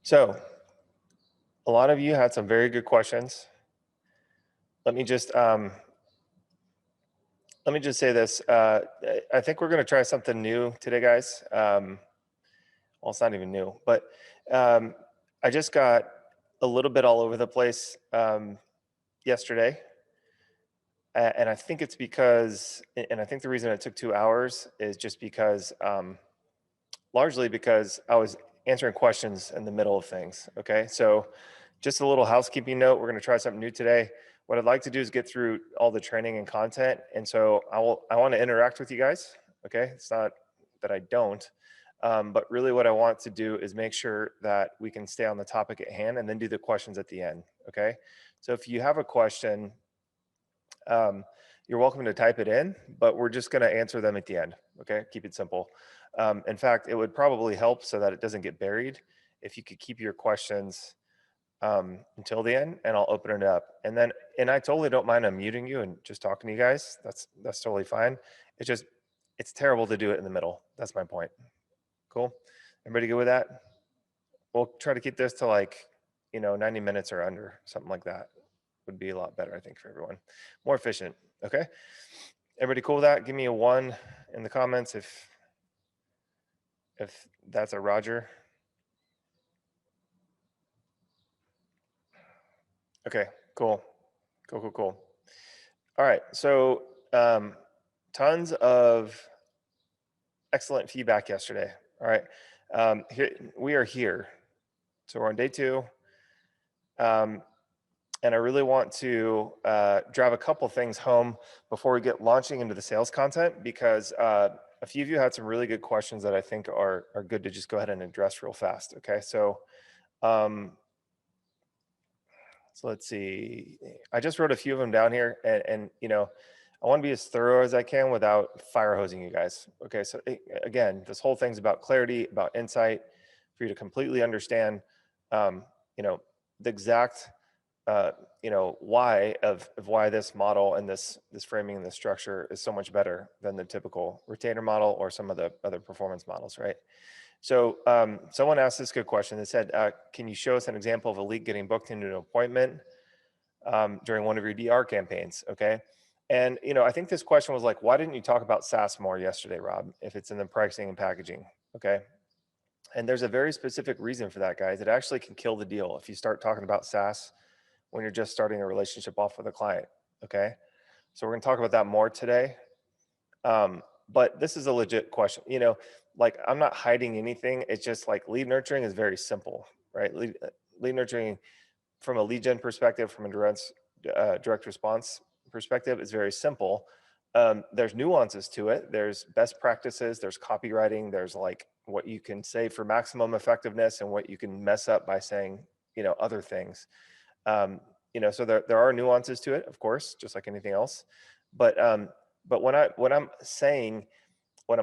So a lot of you had some very good questions. Let me just say this. I think we're going to try something new today, guys. Well, it's not even new, but um, I just got a little bit all over the place yesterday, and I think it's because, and I think the reason it took 2 hours is just because, largely because I was answering questions in the middle of things. Okay, so just a little housekeeping note. We're going to try something new today. What I'd like to do is get through all the training and content, and so I want to interact with you guys. Okay, it's not that I don't, but really what I want to do is make sure that we can stay on the topic at hand, and then do the questions at the end. Okay, so if you have a question, um, you're welcome to type it in, but we're just going to answer them at the end. Okay, keep it simple. In fact, it would probably help so that it doesn't get buried if you could keep your questions until the end, and I'll open it up. And I totally don't mind unmuting you and just talking to you guys. That's totally fine. It's just, it's terrible to do it in the middle. That's my point. Cool. Everybody good with that? We'll try to keep this to like, 90 minutes or under, something like that would be a lot better, I think, for everyone. More efficient. Okay. Everybody cool with that? Give me a 1 in the comments if that's a Roger. Okay, cool. Cool. All right, so tons of excellent feedback yesterday. All right, here we are here. So we're on day 2. And I really want to drive a couple things home before we get launching into the sales content, because a few of you had some really good questions that I think are good to just go ahead and address real fast. Okay, so let's see. I just wrote a few of them down here, and I want to be as thorough as I can without fire hosing you guys. Okay, so again, this whole thing's about clarity, about insight, for you to completely understand, um, the exact, why of why this model and this framing and this structure is so much better than the typical retainer model or some of the other performance models, right? So someone asked this good question. They said, can you show us an example of a lead getting booked into an appointment during one of your DR campaigns? Okay. And, I think this question was like, why didn't you talk about Saas more yesterday, Rob, if it's in the pricing and packaging? Okay. And there's a very specific reason for that, guys. It actually can kill the deal if you start talking about Saas when you're just starting a relationship off with a client. Okay. So we're going to talk about that more today. But this is a legit question. Like, I'm not hiding anything. It's just like lead nurturing is very simple, right? Lead nurturing from a lead gen perspective, from a direct response perspective, is very simple. There's nuances to it. There's best practices. There's copywriting. There's like what you can say for maximum effectiveness and what you can mess up by saying, other things. So there are nuances to it, of course, just like anything else. But when I'm saying, when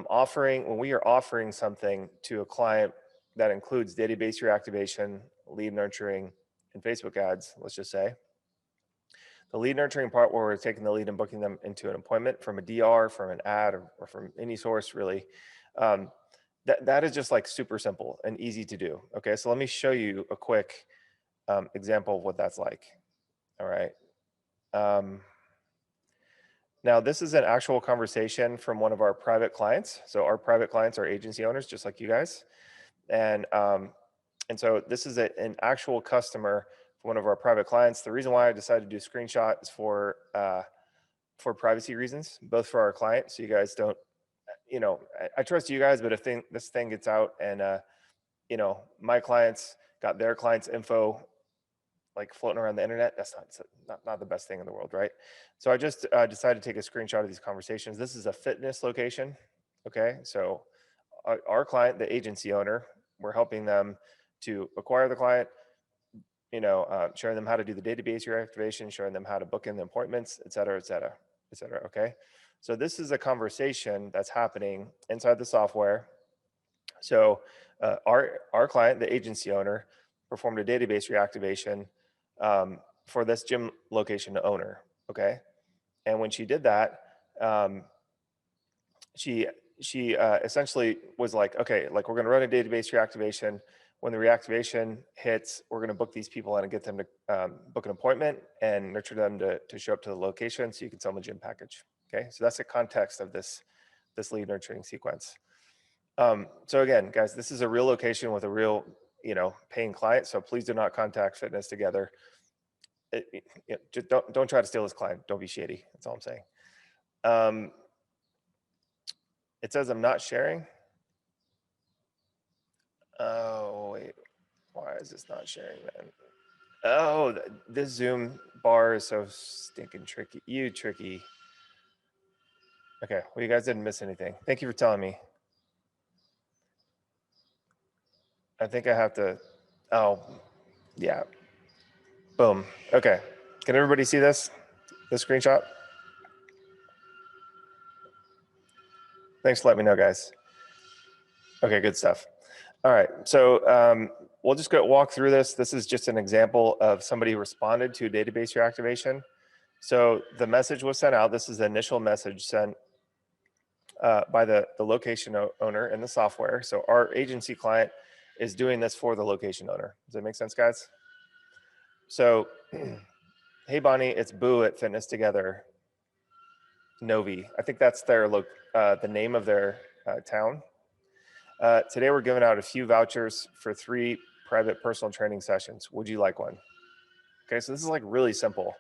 we are offering something to a client that includes database reactivation, lead nurturing, and Facebook ads, let's just say, the lead nurturing part where we're taking the lead and booking them into an appointment from a DR, from an ad, or from any source, really, that is just like super simple and easy to do. Okay, so let me show you a quick example of what that's like. All right. Now, this is an actual conversation from one of our private clients. So our private clients are agency owners, just like you guys. And so this is an actual customer for one of our private clients. The reason why I decided to do a screenshot is for privacy reasons, both for our client, so you guys don't, I trust you guys, but if this thing gets out and, my clients got their clients' info like floating around the internet, that's not the best thing in the world, right? So I just decided to take a screenshot of these conversations. This is a fitness location. Okay, so our client, the agency owner, we're helping them to acquire the client, showing them how to do the database reactivation, showing them how to book in the appointments, et cetera, et cetera, et cetera. Okay, so this is a conversation that's happening inside the software. So our client, the agency owner, performed a database reactivation for this gym location owner. Okay, and when she did that, she essentially was like, okay, like, we're going to run a database reactivation. when the reactivation hits, we're going to book these people in and get them to book an appointment and nurture them to show up to the location so you can sell them a gym package. Okay, so that's the context of this lead nurturing sequence. So again, guys, this is a real location with a real, paying client. So please do not contact Fitness Together. Just don't try to steal this client. Don't be shady. That's all I'm saying. It says I'm not sharing. Oh wait, why is this not sharing then? Oh, this Zoom bar is so stinking tricky. You tricky. Okay, well, you guys didn't miss anything. Thank you for telling me. I think I have to, oh, yeah. Boom. Okay. Can everybody see this screenshot? Thanks for letting me know, guys. Okay, good stuff. All right, so we'll just walk through this. This is just an example of somebody who responded to database reactivation. So the message was sent out. This is the initial message sent by the location owner in the software. So our agency client is doing this for the location owner. Does that make sense, guys? So, hey, Bonnie, it's Boo at Fitness Together. Novi. I think that's their the name of their town. Today we're giving out a few vouchers for 3 private personal training sessions. Would you like one? Okay, so this is like really simple.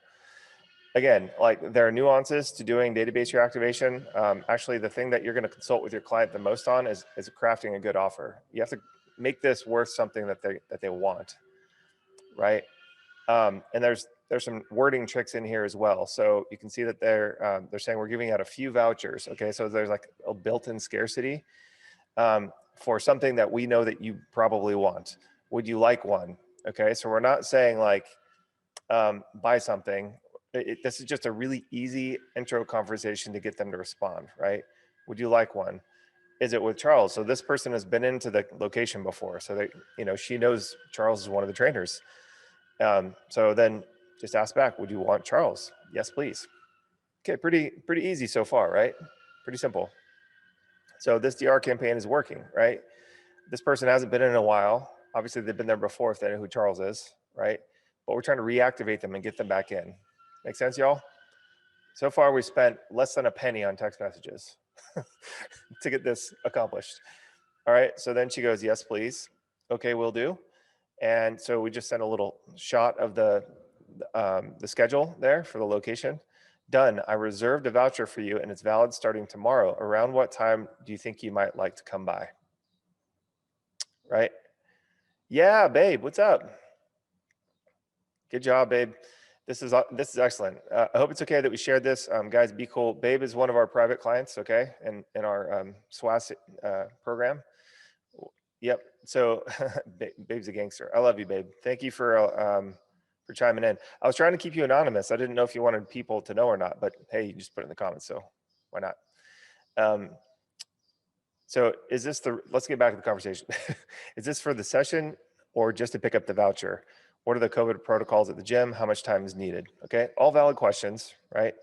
Again, like there are nuances to doing database reactivation. Actually, the thing that you're going to consult with your client the most on is crafting a good offer. You have to make this worth something that they want, right? And there's some wording tricks in here as well. So you can see that they're saying we're giving out a few vouchers. Okay, so there's like a built-in scarcity for something that we know that you probably want. Would you like one? Okay, so we're not saying like buy something. This is just a really easy intro conversation to get them to respond, right? Would you like one? Is it with Charles? So this person has been into the location before, so that she knows Charles is one of the trainers. So then just ask back, would you want Charles? Yes, please. Okay, pretty easy so far, right? Pretty simple. So this DR campaign is working, right? This person hasn't been in a while. Obviously, they've been there before if they know who Charles is, right? But we're trying to reactivate them and get them back in. Make sense, y'all? So far, we spent less than a penny on text messages to get this accomplished. All right, so then she goes, yes, please. Okay, will do. And so we just sent a little shot of the schedule there for the location. Done. I reserved a voucher for you and it's valid starting tomorrow. Around what time do you think you might like to come by? Right? Yeah, babe, what's up? Good job, babe. This is excellent. I hope it's okay that we shared this. Guys, be cool. Babe is one of our private clients, okay, in our Saas program. Yep. So babe's a gangster. I love you, babe. Thank you for chiming in. I was trying to keep you anonymous. I didn't know if you wanted people to know or not, but hey, you just put it in the comments, so why not? So let's get back to the conversation. Is this for the session or just to pick up the voucher? What are the COVID protocols at the gym? How much time is needed? Okay, all valid questions, right?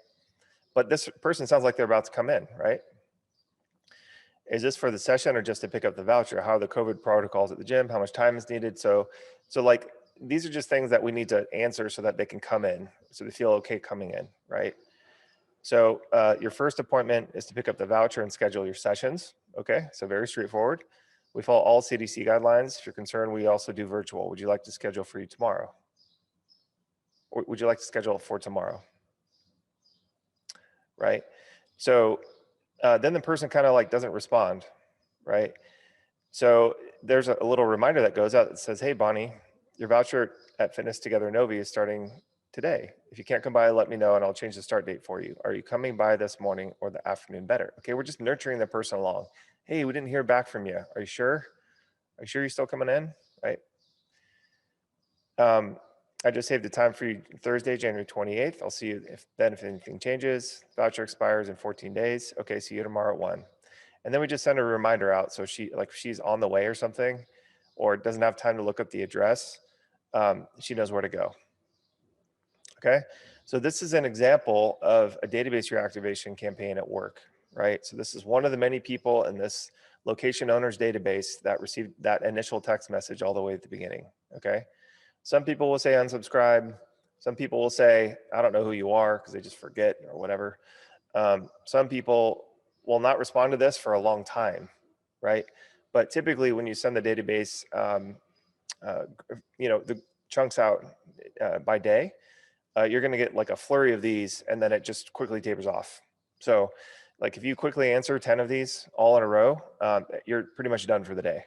But this person sounds like they're about to come in, right? Is this for the session or just to pick up the voucher? How are the COVID protocols at the gym? How much time is needed? So like, these are just things that we need to answer so that they can come in, so they feel okay coming in, right? So your first appointment is to pick up the voucher and schedule your sessions. Okay, so very straightforward. We follow all CDC guidelines. If you're concerned, we also do virtual. Would you like to schedule for you tomorrow? Or would you like to schedule for tomorrow? Right? So then the person kind of like doesn't respond, right? So there's a little reminder that goes out that says, hey, Bonnie, your voucher at Fitness Together Novi is starting today. If you can't come by, let me know and I'll change the start date for you. Are you coming by this morning or the afternoon better? Okay, we're just nurturing the person along. Hey, we didn't hear back from you. Are you sure? Are you sure you're still coming in? Right. I just saved the time for you Thursday, January 28th. I'll see you if anything changes. Voucher expires in 14 days. Okay, see you tomorrow at 1. And then we just send a reminder out. So she's on the way or something, or doesn't have time to look up the address. She knows where to go. Okay, so this is an example of a database reactivation campaign at work, right? So this is one of the many people in this location owners database that received that initial text message all the way at the beginning, okay? Some people will say unsubscribe. Some people will say, I don't know who you are, because they just forget or whatever. Some people will not respond to this for a long time, right? But typically when you send the database, the chunks out by day, you're going to get like a flurry of these, and then it just quickly tapers off. So like if you quickly answer 10 of these all in a row, you're pretty much done for the day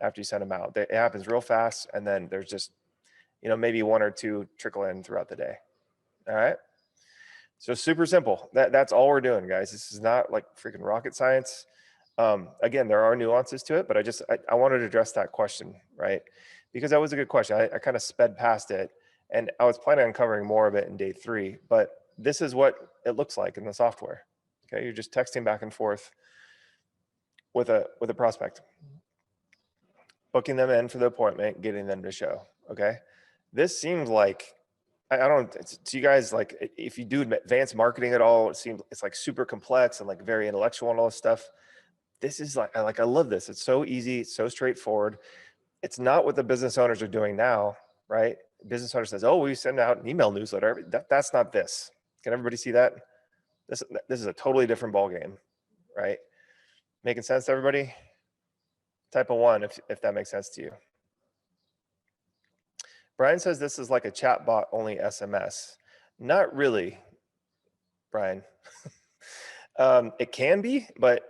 after you send them out. It happens real fast, and then there's just, maybe one or two trickle in throughout the day. All right. So super simple. That's all we're doing, guys. This is not like freaking rocket science. Again, there are nuances to it, but I wanted to address that question, right? Because that was a good question. I kind of sped past it, and I was planning on covering more of it in day 3, but this is what it looks like in the software. Okay, you're just texting back and forth with a prospect, booking them in for the appointment, getting them to show. Okay, this seems like, I don't, to you guys, like if you do advanced marketing at all, it's like super complex and like very intellectual and all this stuff. This is like I love this. It's so easy, it's so straightforward. It's not what the business owners are doing now, right? Business owner says, oh, we send out an email newsletter. That's not this. Can everybody see that? This is a totally different ballgame, right? Making sense to everybody? Type of 1 if that makes sense to you. Brian says this is like a chat bot, only SMS. Not really, Brian. It can be, but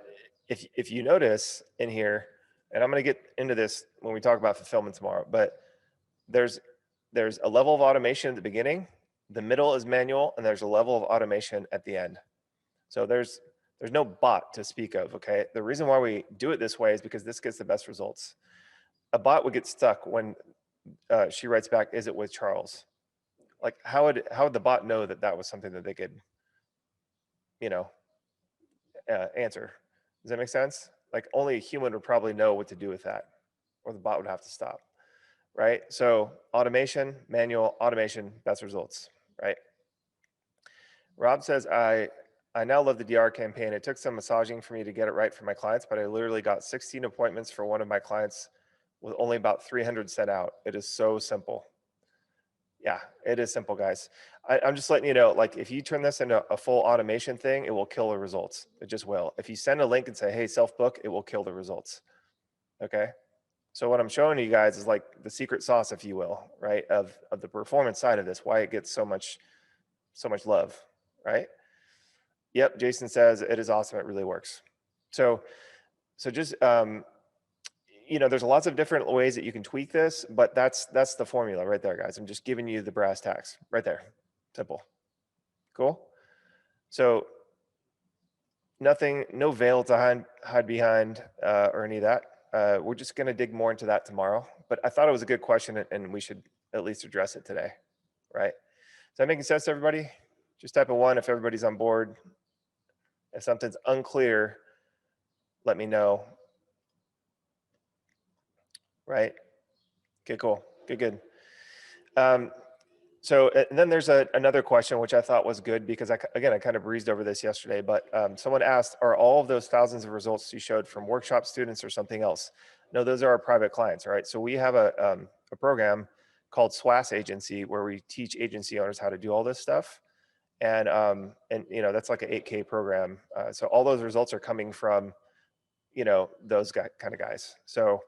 if you notice in here, and I'm going to get into this when we talk about fulfillment tomorrow, but there's a level of automation at the beginning, the middle is manual, and there's a level of automation at the end. So there's no bot to speak of, okay? The reason why we do it this way is because this gets the best results. A bot would get stuck when she writes back, is it with Charles? Like how would the bot know that was something that they could, answer? Does that make sense? Like only a human would probably know what to do with that, or the bot would have to stop, right? So automation, manual, automation, best results, right? Rob says, I now love the DR campaign. It took some massaging for me to get it right for my clients, but I literally got 16 appointments for one of my clients with only about 300 sent out. It is so simple. Yeah, it is simple, guys. I'm just letting you know, like if you turn this into a full automation thing, it will kill the results. It just will. If you send a link and say, hey, self-book, it will kill the results. Okay. So what I'm showing you guys is like the secret sauce, if you will, right? Of the performance side of this, why it gets so much love, right? Yep, Jason says it is awesome. It really works. So just, there's lots of different ways that you can tweak this, but that's the formula right there, guys. I'm just giving you the brass tacks right there. Simple. Cool. So no veil to hide behind or any of that. We're just going to dig more into that tomorrow, but I thought it was a good question and we should at least address it today, right? Is that making sense to everybody? Just type a 1 if everybody's on board. If something's unclear, let me know. Right? Okay, cool. Good. So and then there's another question, which I thought was good because I kind of breezed over this yesterday, but someone asked, are all of those thousands of results you showed from workshop students or something else? No, those are our private clients, right? So we have a program called SWAS Agency where we teach agency owners how to do all this stuff. And that's like an 8K program. So all those results are coming from, those kind of guys. So,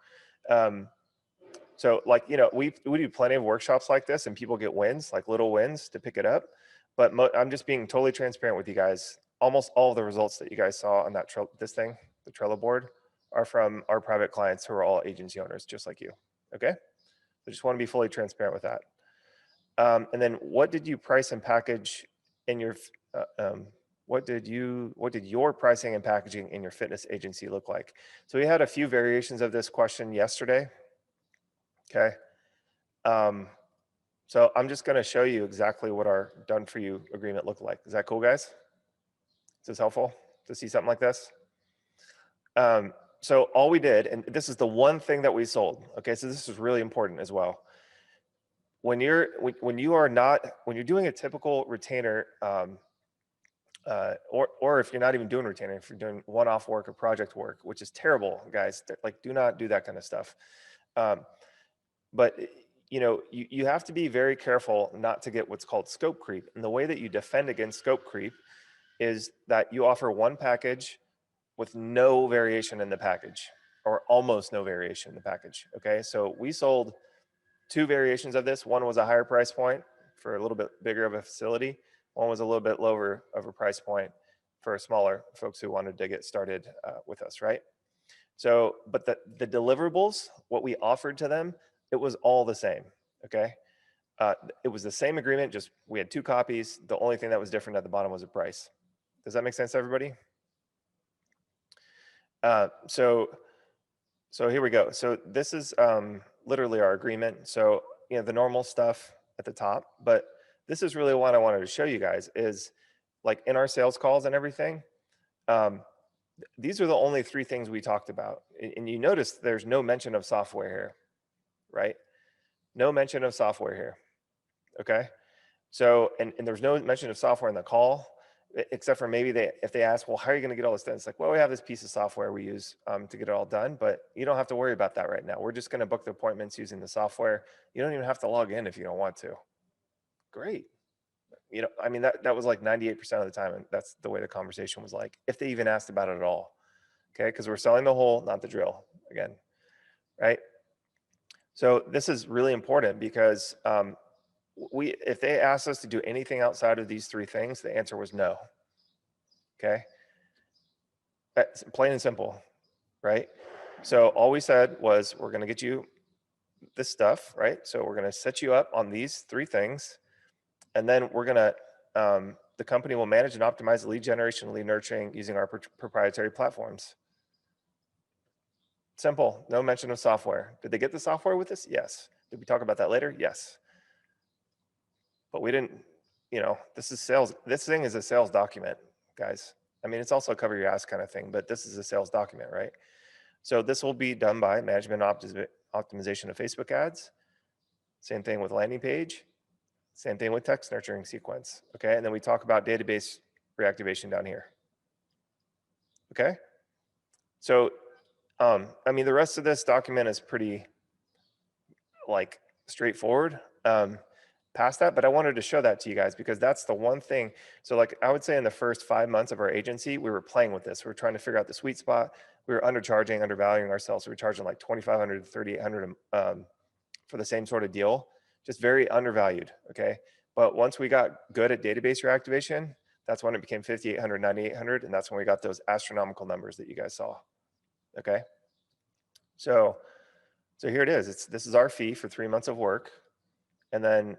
like, we do plenty of workshops like this and people get wins, like little wins to pick it up. But I'm just being totally transparent with you guys. Almost all of the results that you guys saw on that the Trello board are from our private clients who are all agency owners, just like you. Okay. I just want to be fully transparent with that. And then what did you price and package in your, what did your pricing and packaging in your fitness agency look like? So we had a few variations of this question yesterday. Okay. So I'm just going to show you exactly what our done for you agreement looked like. Is that cool, guys? Is this helpful to see something like this? So all we did, and this is the one thing that we sold. Okay. So this is really important as well. When you're doing a typical retainer Or if you're not even doing retainer, if you're doing one-off work or project work, which is terrible, guys, like do not do that kind of stuff. Um, but you have to be very careful not to get what's called scope creep. And the way that you defend against scope creep is that you offer one package with no variation in the package, or almost no variation in the package. Okay, so we sold two variations of this. One was a higher price point for a little bit bigger of a facility. One was a little bit lower of a price point for smaller folks who wanted to get started with us, right? So, but the deliverables, what we offered to them, it was all the same, okay? It was the same agreement, just we had two copies. The only thing that was different at the bottom was the price. Does that make sense to everybody? So here we go. So this is literally our agreement. So, the normal stuff at the top, but this is really what I wanted to show you guys is like in our sales calls and everything, these are the only three things we talked about. And you notice there's no mention of software here, right? No mention of software here, okay? So, and there's no mention of software in the call, except for maybe if they ask, well, how are you going to get all this done? It's like, well, we have this piece of software we use to get it all done, but you don't have to worry about that right now. We're just going to book the appointments using the software. You don't even have to log in if you don't want to. Great. I mean, that was like 98% of the time, and that's the way the conversation was like, if they even asked about it at all. Okay, because we're selling the whole, not the drill, again, right? So this is really important because if they asked us to do anything outside of these three things, the answer was no. Okay, that's plain and simple, right? So all we said was we're going to get you this stuff, right? So we're going to set you up on these three things, and then we're going to the company will manage and optimize the lead generation and lead nurturing using our proprietary platforms. Simple, no mention of software. Did they get the software with this? Yes. Did we talk about that later? Yes. But we didn't, this is sales. This thing is a sales document, guys. I mean, it's also a cover your ass kind of thing, but this is a sales document, right? So this will be done by management optimization of Facebook ads. Same thing with landing page. Same thing with text nurturing sequence. Okay, and then we talk about database reactivation down here. Okay, so I mean, the rest of this document is pretty like straightforward. Past that, but I wanted to show that to you guys because that's the one thing. So like I would say in the first 5 months of our agency, we were playing with this. We were trying to figure out the sweet spot. We were undercharging, undervaluing ourselves. We were charging like 2,500 to 3,800 for the same sort of deal, just very undervalued. Okay, but once we got good at database reactivation, that's when it became 5,800, 9,800, and that's when we got those astronomical numbers that you guys saw. Okay, so here it is. This is our fee for 3 months of work, and then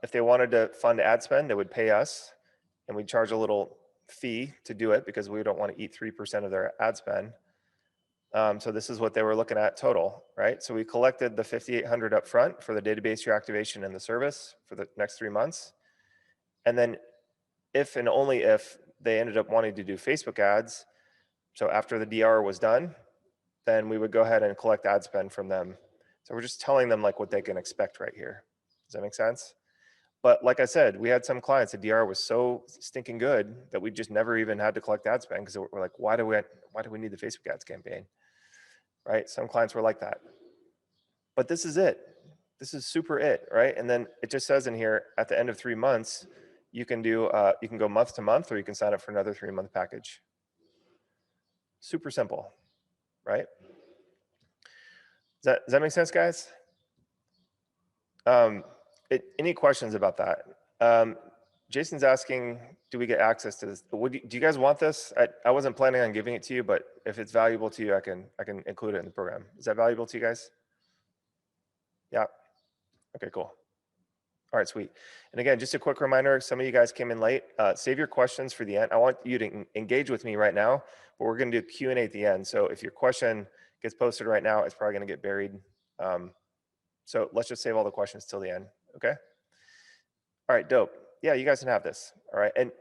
if they wanted to fund ad spend, they would pay us, and we'd charge a little fee to do it because we don't want to eat 3% of their ad spend. So this is what they were looking at total, right? So we collected the 5,800 up front for the database reactivation and the service for the next 3 months. And then if and only if they ended up wanting to do Facebook ads, so after the DR was done, then we would go ahead and collect ad spend from them. So we're just telling them like what they can expect right here. Does that make sense? But like I said, we had some clients, the DR was so stinking good that we just never even had to collect ad spend because we're like, why do we need the Facebook ads campaign? Right? Some clients were like that. But this is it. This is super it, right? And then it just says in here at the end of 3 months, you can go month to month, or you can sign up for another 3-month package. Super simple, right? Does that make sense, guys? Any questions about that? Jason's asking, do we get access to this? Do you guys want this? I wasn't planning on giving it to you, but if it's valuable to you, I can include it in the program. Is that valuable to you guys? Yeah. Okay, cool. All right, sweet. And again, just a quick reminder, some of you guys came in late. Save your questions for the end. I want you to engage with me right now, but we're going to do Q&A at the end. So if your question gets posted right now, it's probably going to get buried. So let's just save all the questions till the end, okay? All right, dope. Yeah, you guys can have this. All right, and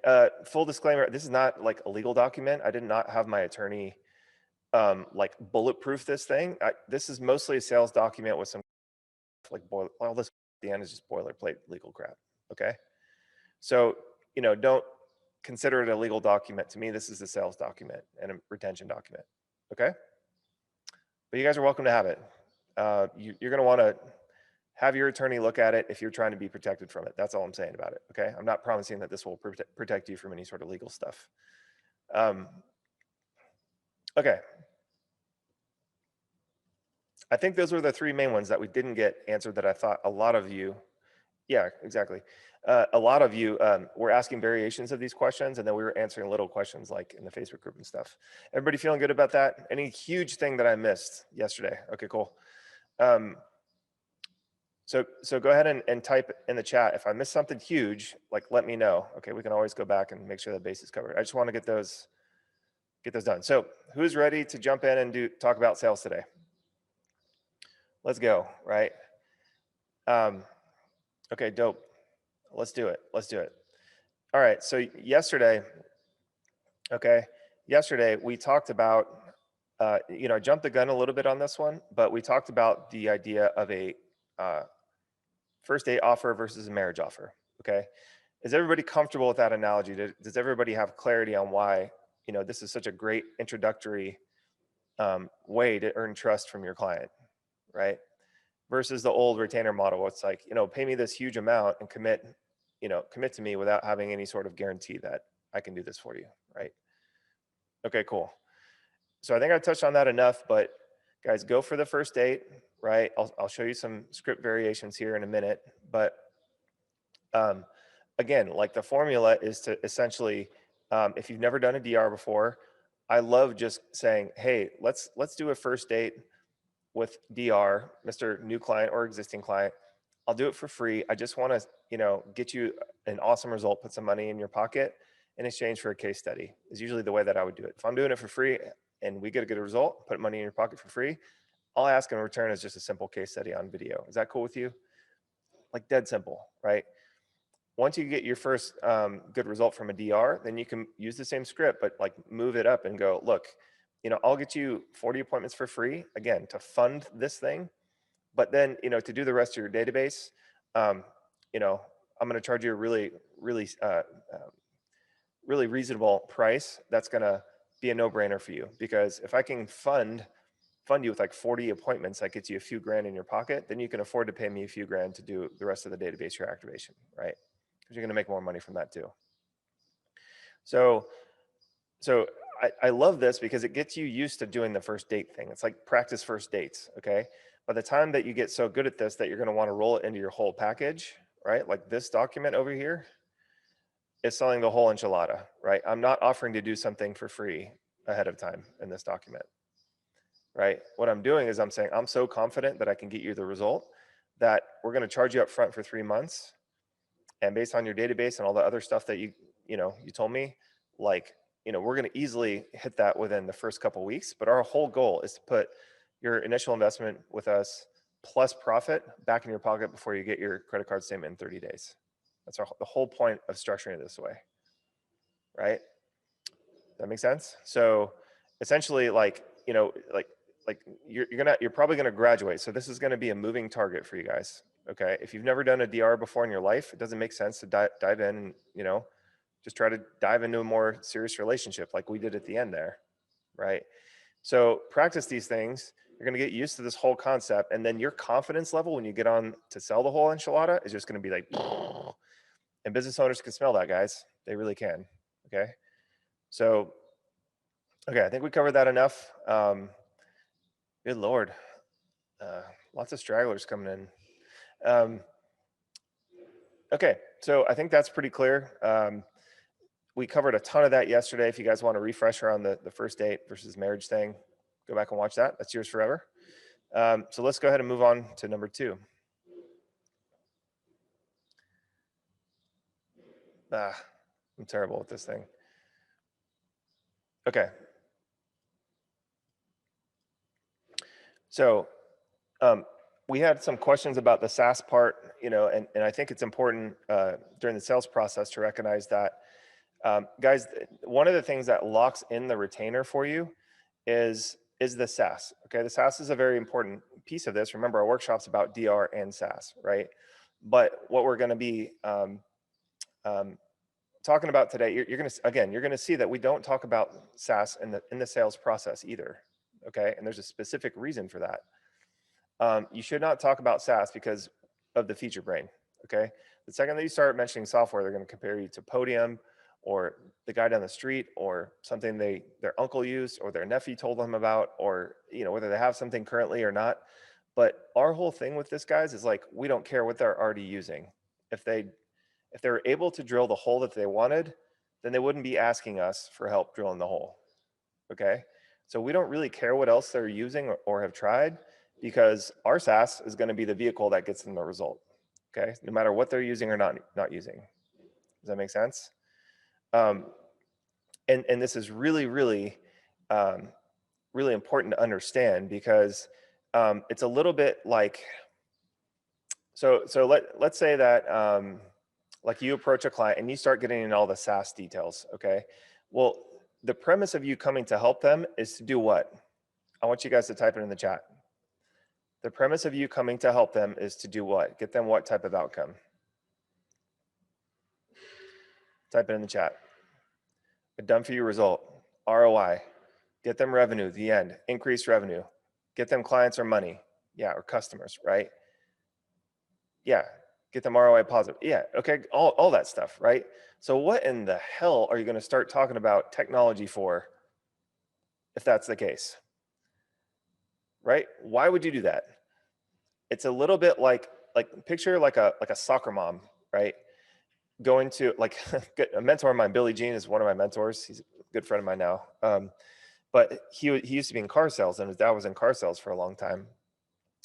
full disclaimer, this is not like a legal document. I did not have my attorney like bulletproof this thing. This is mostly a sales document with some like all this at the end is just boilerplate legal crap. Okay, so don't consider it a legal document. To me, this is a sales document and a retention document. Okay. But you guys are welcome to have it. You're going to want to have your attorney look at it if you're trying to be protected from it. That's all I'm saying about it. Okay. I'm not promising that this will protect you from any sort of legal stuff. Okay. I think those were the three main ones that we didn't get answered that I thought a lot of you, yeah, exactly. A lot of you were asking variations of these questions, and then we were answering little questions like in the Facebook group and stuff. Everybody feeling good about that? Any huge thing that I missed yesterday? Okay, cool. So go ahead and type in the chat. If I missed something huge, like let me know. Okay, we can always go back and make sure the base is covered. I just want to get those done. So who's ready to jump in and talk about sales today? Let's go, right? Okay, dope. Let's do it. Let's do it. All right, so yesterday we talked about, I jumped the gun a little bit on this one, but we talked about the idea of a first date offer versus a marriage offer, okay? Is everybody comfortable with that analogy? Does everybody have clarity on why, this is such a great introductory way to earn trust from your client, right? Versus the old retainer model, where it's like, pay me this huge amount and commit to me without having any sort of guarantee that I can do this for you, right? Okay, cool. So I think I touched on that enough, but guys, go for the first date, right? I'll show you some script variations here in a minute, but again, like the formula is to essentially, if you've never done a DR before, I love just saying, hey, let's do a first date with DR, Mr. New Client or existing client. I'll do it for free. I just want to, get you an awesome result, put some money in your pocket in exchange for a case study is usually the way that I would do it. If I'm doing it for free and we get a good result, put money in your pocket for free, all I ask in return is just a simple case study on video. Is that cool with you? Like dead simple, right? Once you get your first good result from a DR, then you can use the same script, but like move it up and go, look, I'll get you 40 appointments for free, again, to fund this thing. But then, to do the rest of your database, I'm going to charge you a really, really, really reasonable price. That's going to be a no-brainer for you, because if I can fund you with like 40 appointments, that gets you a few grand in your pocket, then you can afford to pay me a few grand to do the rest of the database reactivation, right? Because you're going to make more money from that too. So I love this because it gets you used to doing the first date thing. It's like practice first dates, okay? By the time that you get so good at this that you're going to want to roll it into your whole package, right? Like this document over here is selling the whole enchilada, right? I'm not offering to do something for free ahead of time in this document, right? What I'm doing is I'm saying I'm so confident that I can get you the result that we're going to charge you up front for 3 months. And based on your database and all the other stuff that you told me, like, we're going to easily hit that within the first couple of weeks. But our whole goal is to put your initial investment with us plus profit back in your pocket before you get your credit card statement in 30 days. That's the whole point of structuring it this way, right? Does that make sense? So essentially, you're probably gonna graduate. So this is gonna be a moving target for you guys. Okay, if you've never done a DR before in your life, it doesn't make sense to dive in and just try to dive into a more serious relationship like we did at the end there, right? So practice these things. You're going to get used to this whole concept, and then your confidence level when you get on to sell the whole enchilada is just going to be like, and business owners can smell that, guys. They really can. Okay. So, okay, I think we covered that enough. Good Lord. Lots of stragglers coming in. Okay, so I think that's pretty clear. We covered a ton of that yesterday. If you guys want a refresher on the first date versus marriage thing, go back and watch that. That's yours forever. So let's go ahead and move on to number 2. I'm terrible with this thing. Okay. So we had some questions about the Saas part, and I think it's important during the sales process to recognize that, guys, one of the things that locks in the retainer for you is the Saas. Okay, the Saas is a very important piece of this. Remember, our workshop's about DR and Saas, right? But what we're going to be talking about today, you're going to, again, you're going to see that we don't talk about SaaS in the sales process either. Okay. And there's a specific reason for that. You should not talk about SaaS because of the feature brain. Okay. The second that you start mentioning software, they're going to compare you to Podium or the guy down the street or something their uncle used or their nephew told them about, or, you know, whether they have something currently or not. But our whole thing with this, guys, is like, we don't care what they're already using. If they were able to drill the hole that they wanted, then they wouldn't be asking us for help drilling the hole. Okay. So we don't really care what else they're using or have tried, because our SaaS is going to be the vehicle that gets them the result. Okay. No matter what they're using or not using. Does that make sense? And this is really, really, really important to understand, because it's a little bit like, so let's say that like you approach a client and you start getting in all the SaaS details. Okay. Well, the premise of you coming to help them is to do what? I want you guys to type it in the chat. The premise of you coming to help them is to do what? Get them what type of outcome? Type it in the chat. A done for you result, ROI, get them revenue, the end, increase revenue, get them clients or money, yeah, or customers, right? Yeah, get them ROI positive, yeah, okay, all that stuff, right? So what in the hell are you going to start talking about technology for if that's the case, right? Why would you do that? It's a little bit like picture like a soccer mom, right? Going to like a mentor of mine, Billy Jean, is one of my mentors. He's a good friend of mine now. But he used to be in car sales, and his dad was in car sales for a long time.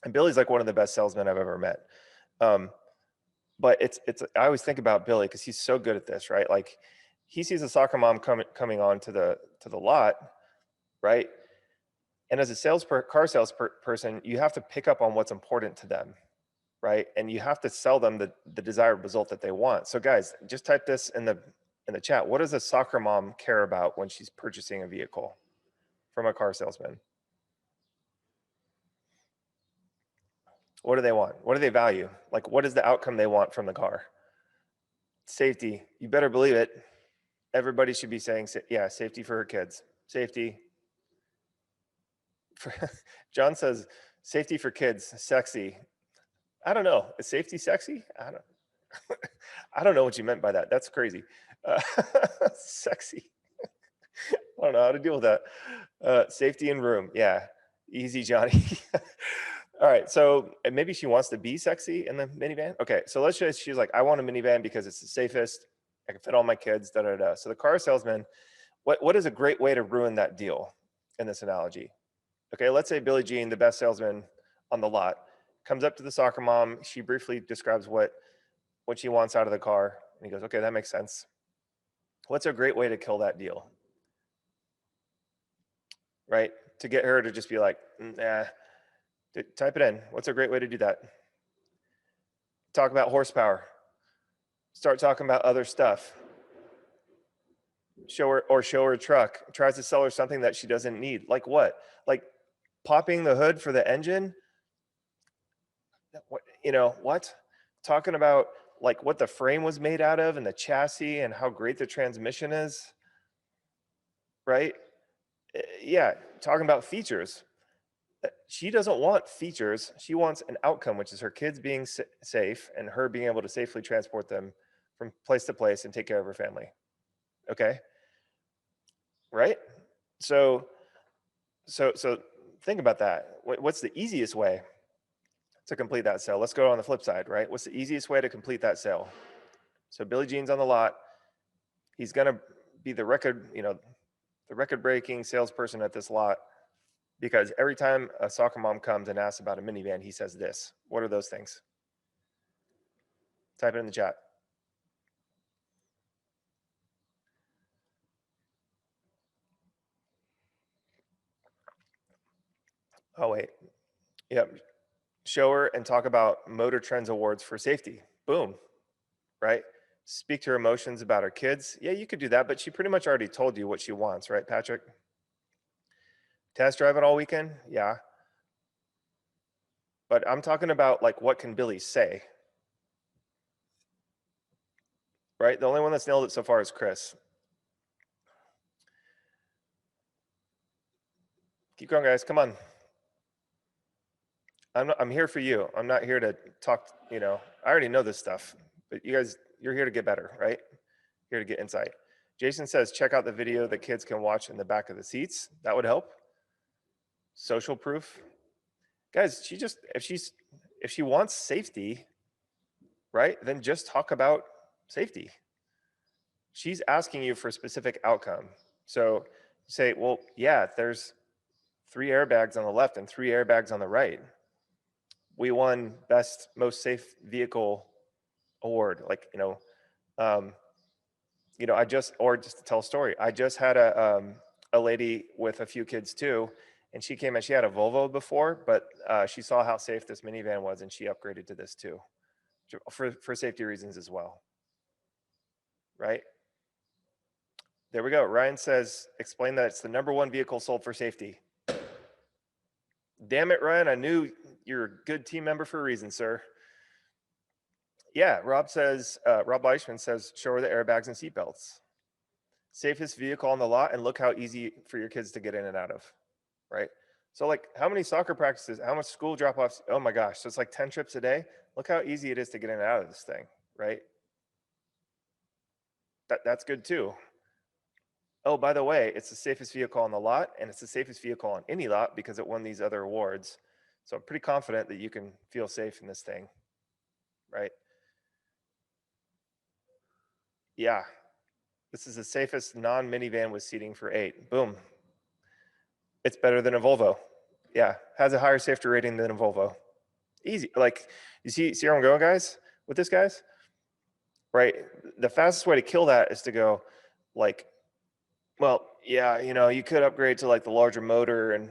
And Billy's like one of the best salesmen I've ever met. But I always think about Billy because he's so good at this, right? Like he sees a soccer mom coming on to the lot, right? And as a car sales person, you have to pick up on what's important to them, right? And you have to sell them the desired result that they want. So guys, just type this in the chat. What does a soccer mom care about when she's purchasing a vehicle from a car salesman? What do they want? What do they value? Like, what is the outcome they want from the car? Safety. You better believe it. Everybody should be saying, yeah, safety for her kids. Safety. John says, safety for kids, sexy. I don't know. Is safety sexy? I don't know what you meant by that. That's crazy. Sexy. I don't know how to deal with that. Safety in room. Yeah. Easy, Johnny. All right. So maybe she wants to be sexy in the minivan. Okay. So let's just, she's like, I want a minivan because it's the safest. I can fit all my kids, da, da, da. So the car salesman, what is a great way to ruin that deal in this analogy? Okay. Let's say Billie Jean, the best salesman on the lot, comes up to the soccer mom. She briefly describes what she wants out of the car. And he goes, okay, that makes sense. What's a great way to kill that deal? Right? To get her to just be like, nah, type it in. What's a great way to do that? Talk about horsepower. Start talking about other stuff. Show her a truck. Tries to sell her something that she doesn't need. Like what? Like popping the hood for the engine? What, what? Talking about like what the frame was made out of and the chassis and how great the transmission is, right? Yeah, talking about features. She doesn't want features. She wants an outcome, which is her kids being safe and her being able to safely transport them from place to place and take care of her family. Okay, right? So think about that. What's the easiest way to complete that sale? Let's go on the flip side, right? What's the easiest way to complete that sale? So Billie Jean's on the lot. He's gonna be the record-breaking salesperson at this lot, because every time a soccer mom comes and asks about a minivan, he says this. What are those things? Type it in the chat. Oh, wait. Yep. Show her and talk about Motor Trends Awards for safety. Boom. Right? Speak to her emotions about her kids. Yeah, you could do that, but she pretty much already told you what she wants, right, Patrick? Test drive it all weekend? Yeah. But I'm talking about like, what can Billy say? right? The only one that's nailed it so far is Chris. Keep going, guys. Come on. I'm here for you. I'm not here to talk, I already know this stuff, but you guys, you're here to get better, right? Here to get insight. Jason says, check out the video that kids can watch in the back of the seats. That would help. Social proof. Guys, if she wants safety, right, then just talk about safety. She's asking you for a specific outcome. So say, well, yeah, there's 3 airbags on the left and 3 airbags on the right. We won best most safe vehicle award. Like, or just to tell a story, I just had a lady with a few kids too, and she came and she had a Volvo before, but she saw how safe this minivan was, and she upgraded to this too, for safety reasons as well. Right? There we go. Ryan says, explain that it's the #1 vehicle sold for safety. Damn it, Ryan! I knew you're a good team member for a reason, sir. Yeah, Rob Leichman says, show her the airbags and seatbelts. Safest vehicle on the lot, and look how easy for your kids to get in and out of, right? So like, how many soccer practices, how much school drop-offs? Oh my gosh, so it's like 10 trips a day. Look how easy it is to get in and out of this thing, right? That's good too. Oh, by the way, it's the safest vehicle on the lot, and it's the safest vehicle on any lot because it won these other awards. So I'm pretty confident that you can feel safe in this thing, right? Yeah, this is the safest non-minivan with seating for 8. Boom. It's better than a Volvo. Yeah, has a higher safety rating than a Volvo. Easy. Like, you see where I'm going, guys, with this, guys? Right? The fastest way to kill that is to go, like, well, yeah, you could upgrade to like the larger motor, and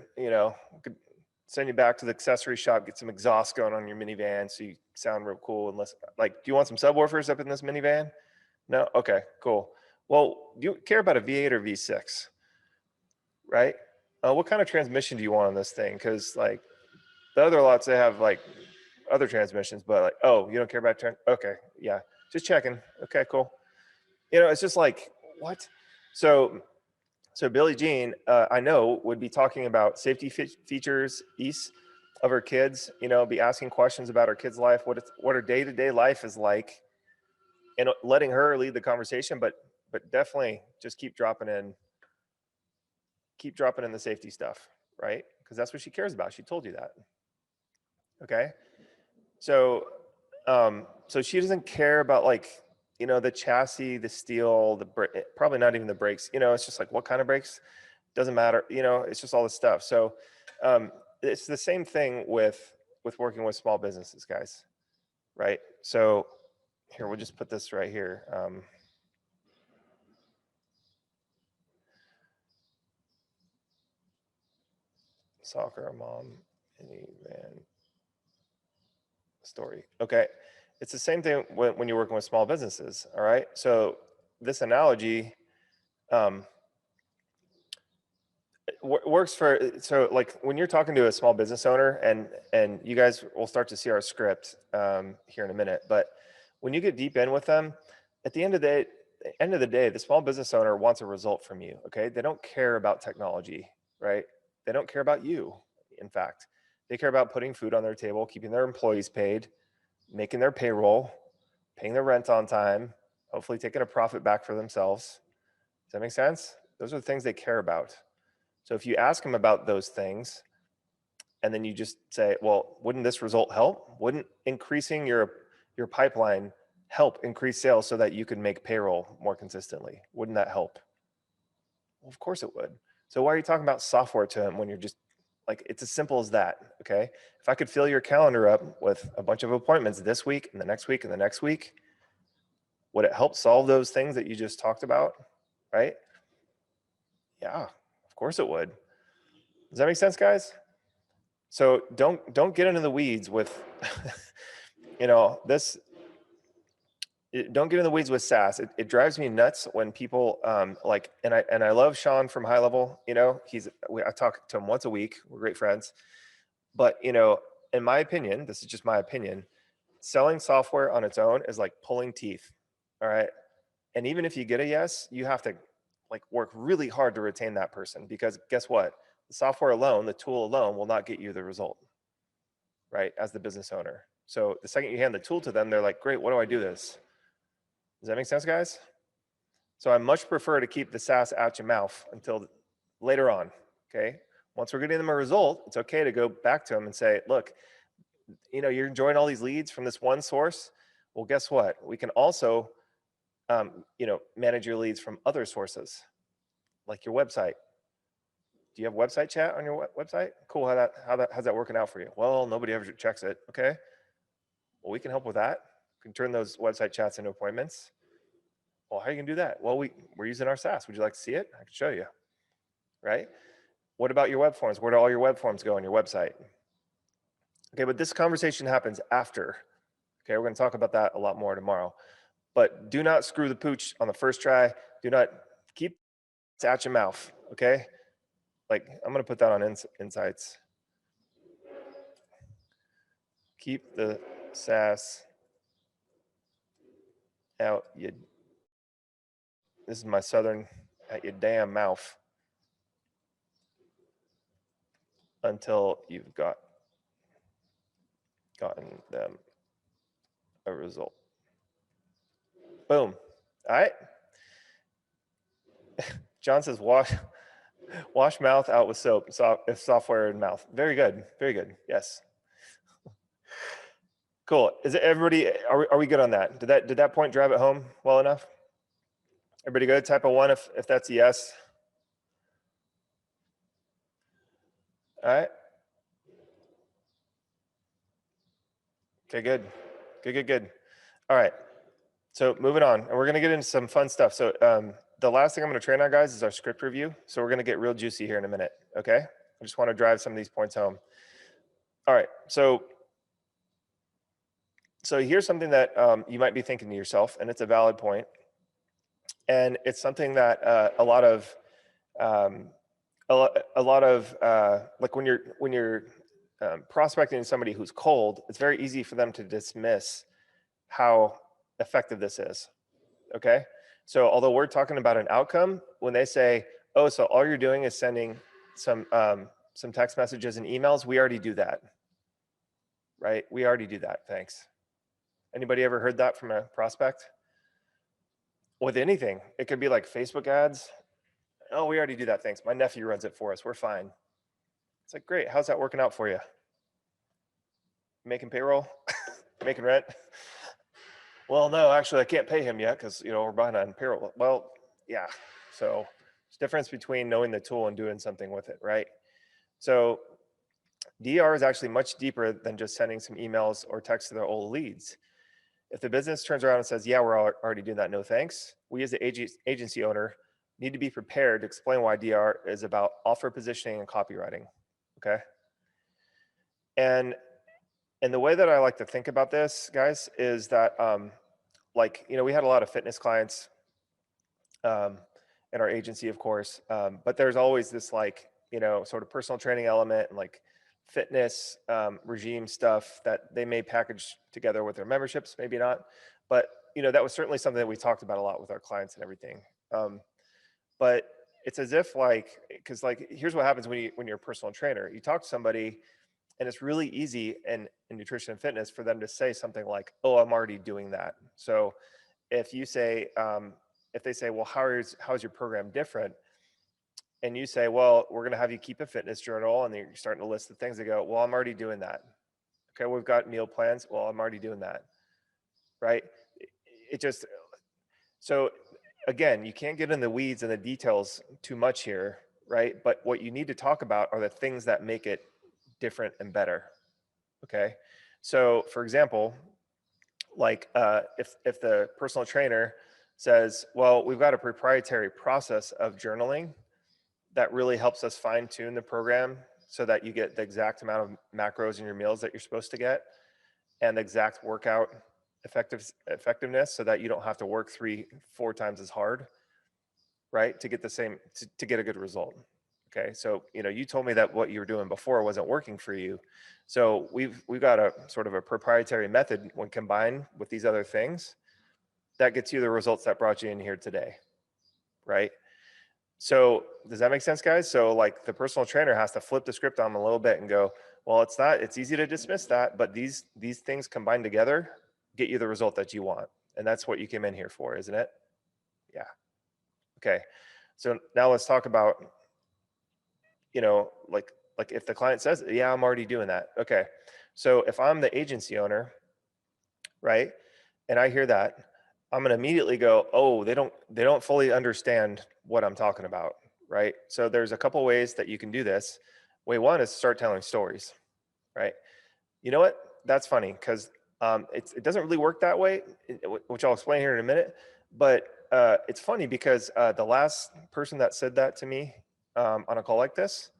could send you back to the accessory shop, get some exhaust going on your minivan so you sound real cool. Unless, like, do you want some subwoofers up in this minivan? No? Okay, cool. Well, do you care about a V8 or V6? Right? What kind of transmission do you want on this thing? Because like the other lots, they have like other transmissions, but like, oh, you don't care about okay, yeah, just checking. Okay, cool. It's just like, what? So Billie Jean, I know, would be talking about safety features east of her kids. Be asking questions about her kids' life, what her day-to-day life is like, and letting her lead the conversation. But definitely just keep dropping in the safety stuff, right? Because that's what she cares about. She told you that. Okay. So so she doesn't care about like, the chassis, the steel, probably not even the brakes. It's just like, what kind of brakes? Doesn't matter. It's just all this stuff. So it's the same thing with working with small businesses, guys, right? So here, we'll just put this right here. Soccer mom minivan story. Okay. It's the same thing when you're working with small businesses. All right. So this analogy works for, so like when you're talking to a small business owner, and you guys will start to see our script here in a minute, but when you get deep in with them, at the end of the day, the small business owner wants a result from you. Okay. They don't care about technology, right? They don't care about you. In fact, they care about putting food on their table, keeping their employees paid, making their payroll, paying their rent on time, hopefully taking a profit back for themselves. Does that make sense? Those are the things they care about. So if you ask them about those things, and then you just say, well, wouldn't this result help? Wouldn't increasing your pipeline help increase sales so that you can make payroll more consistently? Wouldn't that help? Well, of course it would. So why are you talking about software to them when you're just like, it's as simple as that, okay? If I could fill your calendar up with a bunch of appointments this week and the next week and the next week, would it help solve those things that you just talked about, right? Yeah, of course it would. Does that make sense, guys? So don't get into the weeds with, this. Don't get in the weeds with Saas. It drives me nuts when people like, and I love Sean from High Level. I talk to him once a week. We're great friends. But in my opinion, this is just my opinion, selling software on its own is like pulling teeth. All right. And even if you get a yes, you have to like work really hard to retain that person, because guess what? The software alone, the tool alone will not get you the result, right? As the business owner. So the second you hand the tool to them, they're like, great, what do I do this? Does that make sense, guys? So I much prefer to keep the SaaS out your mouth until later on, okay? Once we're getting them a result, it's okay to go back to them and say, look, you know, you're enjoying all these leads from this one source. Well, guess what? We can also, you know, manage your leads from other sources, like your website. Do you have website chat on your website? Cool. How's that working out for you? Well, nobody ever checks it. Okay. Well, we can help with that. We can turn those website chats into appointments. Well, how are you gonna do that? Well, we're using our SaaS. Would you like to see it? I can show you. Right. What about your web forms? Where do all your web forms go on your website? Okay, but this conversation happens after. Okay, we're going to talk about that a lot more tomorrow. But do not screw the pooch on the first try. Do not keep it at your mouth. Okay, like I'm going to put that on insights. Keep the SaaS out you. This is my southern at your damn mouth until you've gotten them a result. Boom. All right. John says wash mouth out with soap. If software in mouth. Very good. Very good. Yes. Cool. Is it everybody? Are we good on that? Did that point drive it home well enough? Everybody good? Type a 1 if that's a yes. All right. Okay, good. Good. All right. So moving on, and we're gonna get into some fun stuff. So the last thing I'm gonna train on, guys, is our script review. So we're gonna get real juicy here in a minute. Okay. I just want to drive some of these points home. All right. So here's something that you might be thinking to yourself, and it's a valid point. And it's something that a lot of like when you're prospecting somebody who's cold, it's very easy for them to dismiss how effective this is. Okay, so although we're talking about an outcome, when they say, "Oh, so all you're doing is sending some text messages and emails," we already do that, right? We already do that. Thanks. Anybody ever heard that from a prospect? With anything, it could be like Facebook ads. Oh, we already do that. Thanks. My nephew runs it for us. We're fine. It's like, great. How's that working out for you? Making payroll? Making rent? Well, no, actually, I can't pay him yet because, you know, we're behind on payroll. Well, yeah. So there's a difference between knowing the tool and doing something with it, right? So DR is actually much deeper than just sending some emails or text to their old leads. If the business turns around and says, yeah, we're already doing that, no thanks, we as the agency owner need to be prepared to explain why DR is about offer positioning and copywriting, okay? And the way that I like to think about this, guys, is that like, you know, we had a lot of fitness clients in our agency, of course, but there's always this like, you know, sort of personal training element and like fitness regime stuff that they may package together with their memberships, maybe not. But, you know, that was certainly something that we talked about a lot with our clients and everything. But it's as if like, because like, here's what happens when you're a personal trainer. You talk to somebody and it's really easy in nutrition and fitness for them to say something like, oh, I'm already doing that. So if you say, if they say, well, how's your program different? And you say, well, we're going to have you keep a fitness journal, and then you're starting to list the things. They go, well, I'm already doing that. Okay, we've got meal plans. Well, I'm already doing that, right? It just, so again, you can't get in the weeds and the details too much here, right? But what you need to talk about are the things that make it different and better, okay? So for example, like if the personal trainer says, well, we've got a proprietary process of journaling that really helps us fine tune the program so that you get the exact amount of macros in your meals that you're supposed to get and the exact workout effectiveness so that you don't have to work 3-4 times as hard, right? To get the same, to get a good result. Okay. So, you know, you told me that what you were doing before wasn't working for you. So we've got a sort of a proprietary method when combined with these other things that gets you the results that brought you in here today, right? So does that make sense, guys? So like the personal trainer has to flip the script on them a little bit and go, well, it's easy to dismiss that, but these things combined together get you the result that you want. And that's what you came in here for, isn't it? Yeah. Okay. So now let's talk about, like if the client says, yeah, I'm already doing that. Okay. So if I'm the agency owner, right, and I hear that, I'm going to immediately go, oh, they don't fully understand what I'm talking about, right? So there's a couple ways that you can do this. Way one is start telling stories, right? You know what? That's funny because it doesn't really work that way, which I'll explain here in a minute. But it's funny because the last person that said that to me on a call like this,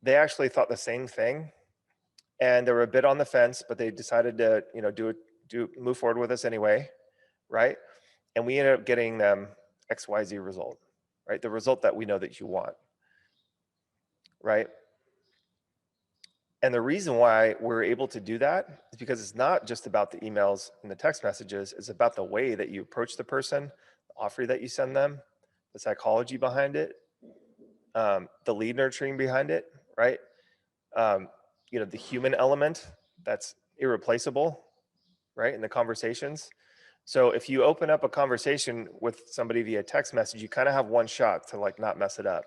they actually thought the same thing, and they were a bit on the fence, but they decided to move forward with us anyway, right? And we ended up getting them XYZ result, right? The result that we know that you want, right? And the reason why we're able to do that is because it's not just about the emails and the text messages. It's about the way that you approach the person, the offer that you send them, the psychology behind it, the lead nurturing behind it, right? The human element that's irreplaceable, right? In the conversations. So if you open up a conversation with somebody via text message, you kind of have one shot to like not mess it up.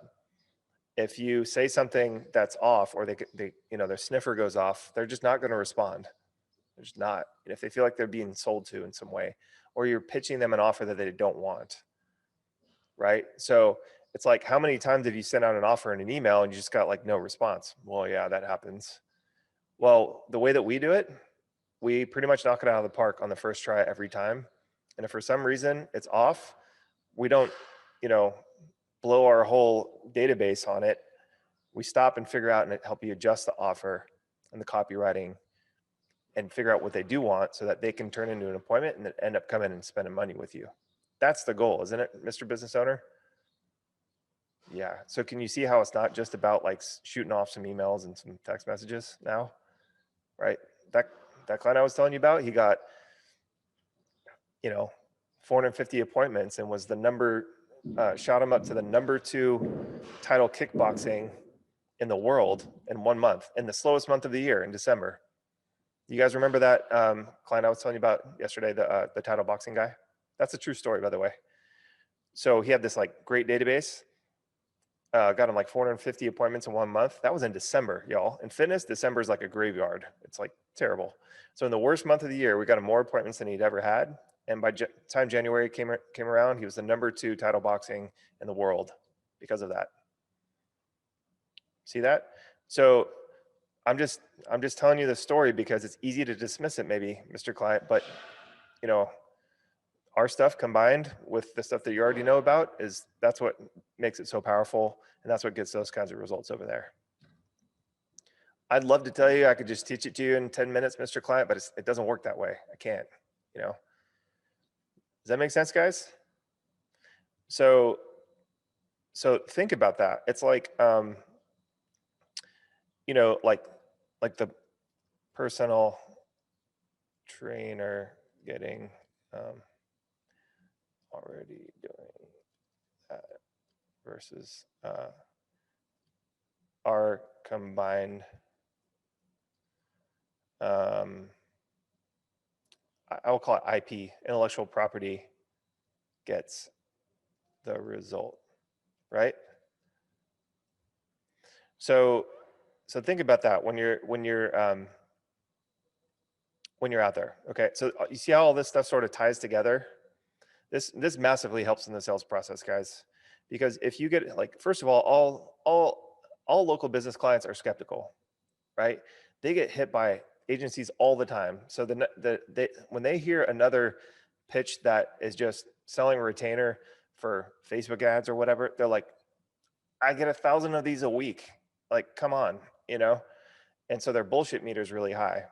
If you say something that's off, or their sniffer goes off, they're just not going to respond. They're just not. And if they feel like they're being sold to in some way, or you're pitching them an offer that they don't want, right? So it's like, how many times have you sent out an offer in an email and you just got like no response? Well, yeah, that happens. Well, the way that we do it, we pretty much knock it out of the park on the first try every time. And if for some reason it's off, we don't, blow our whole database on it. We stop and figure out and help you adjust the offer and the copywriting and figure out what they do want so that they can turn into an appointment and then end up coming and spending money with you. That's the goal, isn't it, Mr. Business Owner? Yeah. So can you see how it's not just about like shooting off some emails and some text messages now, right? That client I was telling you about, he got, 450 appointments and was the shot him up to the #2 title kickboxing in the world in 1 month, in the slowest month of the year in December. You guys remember that client I was telling you about yesterday, the title boxing guy? That's a true story, by the way. So he had this like great database, got him like 450 appointments in 1 month. That was in December, y'all. In fitness, December is like a graveyard. It's like terrible. So in the worst month of the year, we got him more appointments than he'd ever had. And by time January came around, he was the #2 title boxing in the world because of that. See that? So I'm just telling you the story because it's easy to dismiss it, maybe, Mr. Client, but our stuff combined with the stuff that you already know about that's what makes it so powerful, and that's what gets those kinds of results over there. I'd love to tell you I could just teach it to you in 10 minutes, Mr. Client, but it doesn't work that way. I can't, Does that make sense, guys? So think about that. It's like, like the personal trainer getting already doing that versus our combined I will call it IP, intellectual property, gets the result, right? So think about that when you're out there. Okay, so you see how all this stuff sort of ties together. This massively helps in the sales process, guys, because if you get, like, first of all local business clients are skeptical, right? They get hit by agencies all the time. So when they hear another pitch that is just selling a retainer for Facebook ads or whatever, they're like, I get 1,000 of these a week. Like, come on, And so their bullshit meter is really high.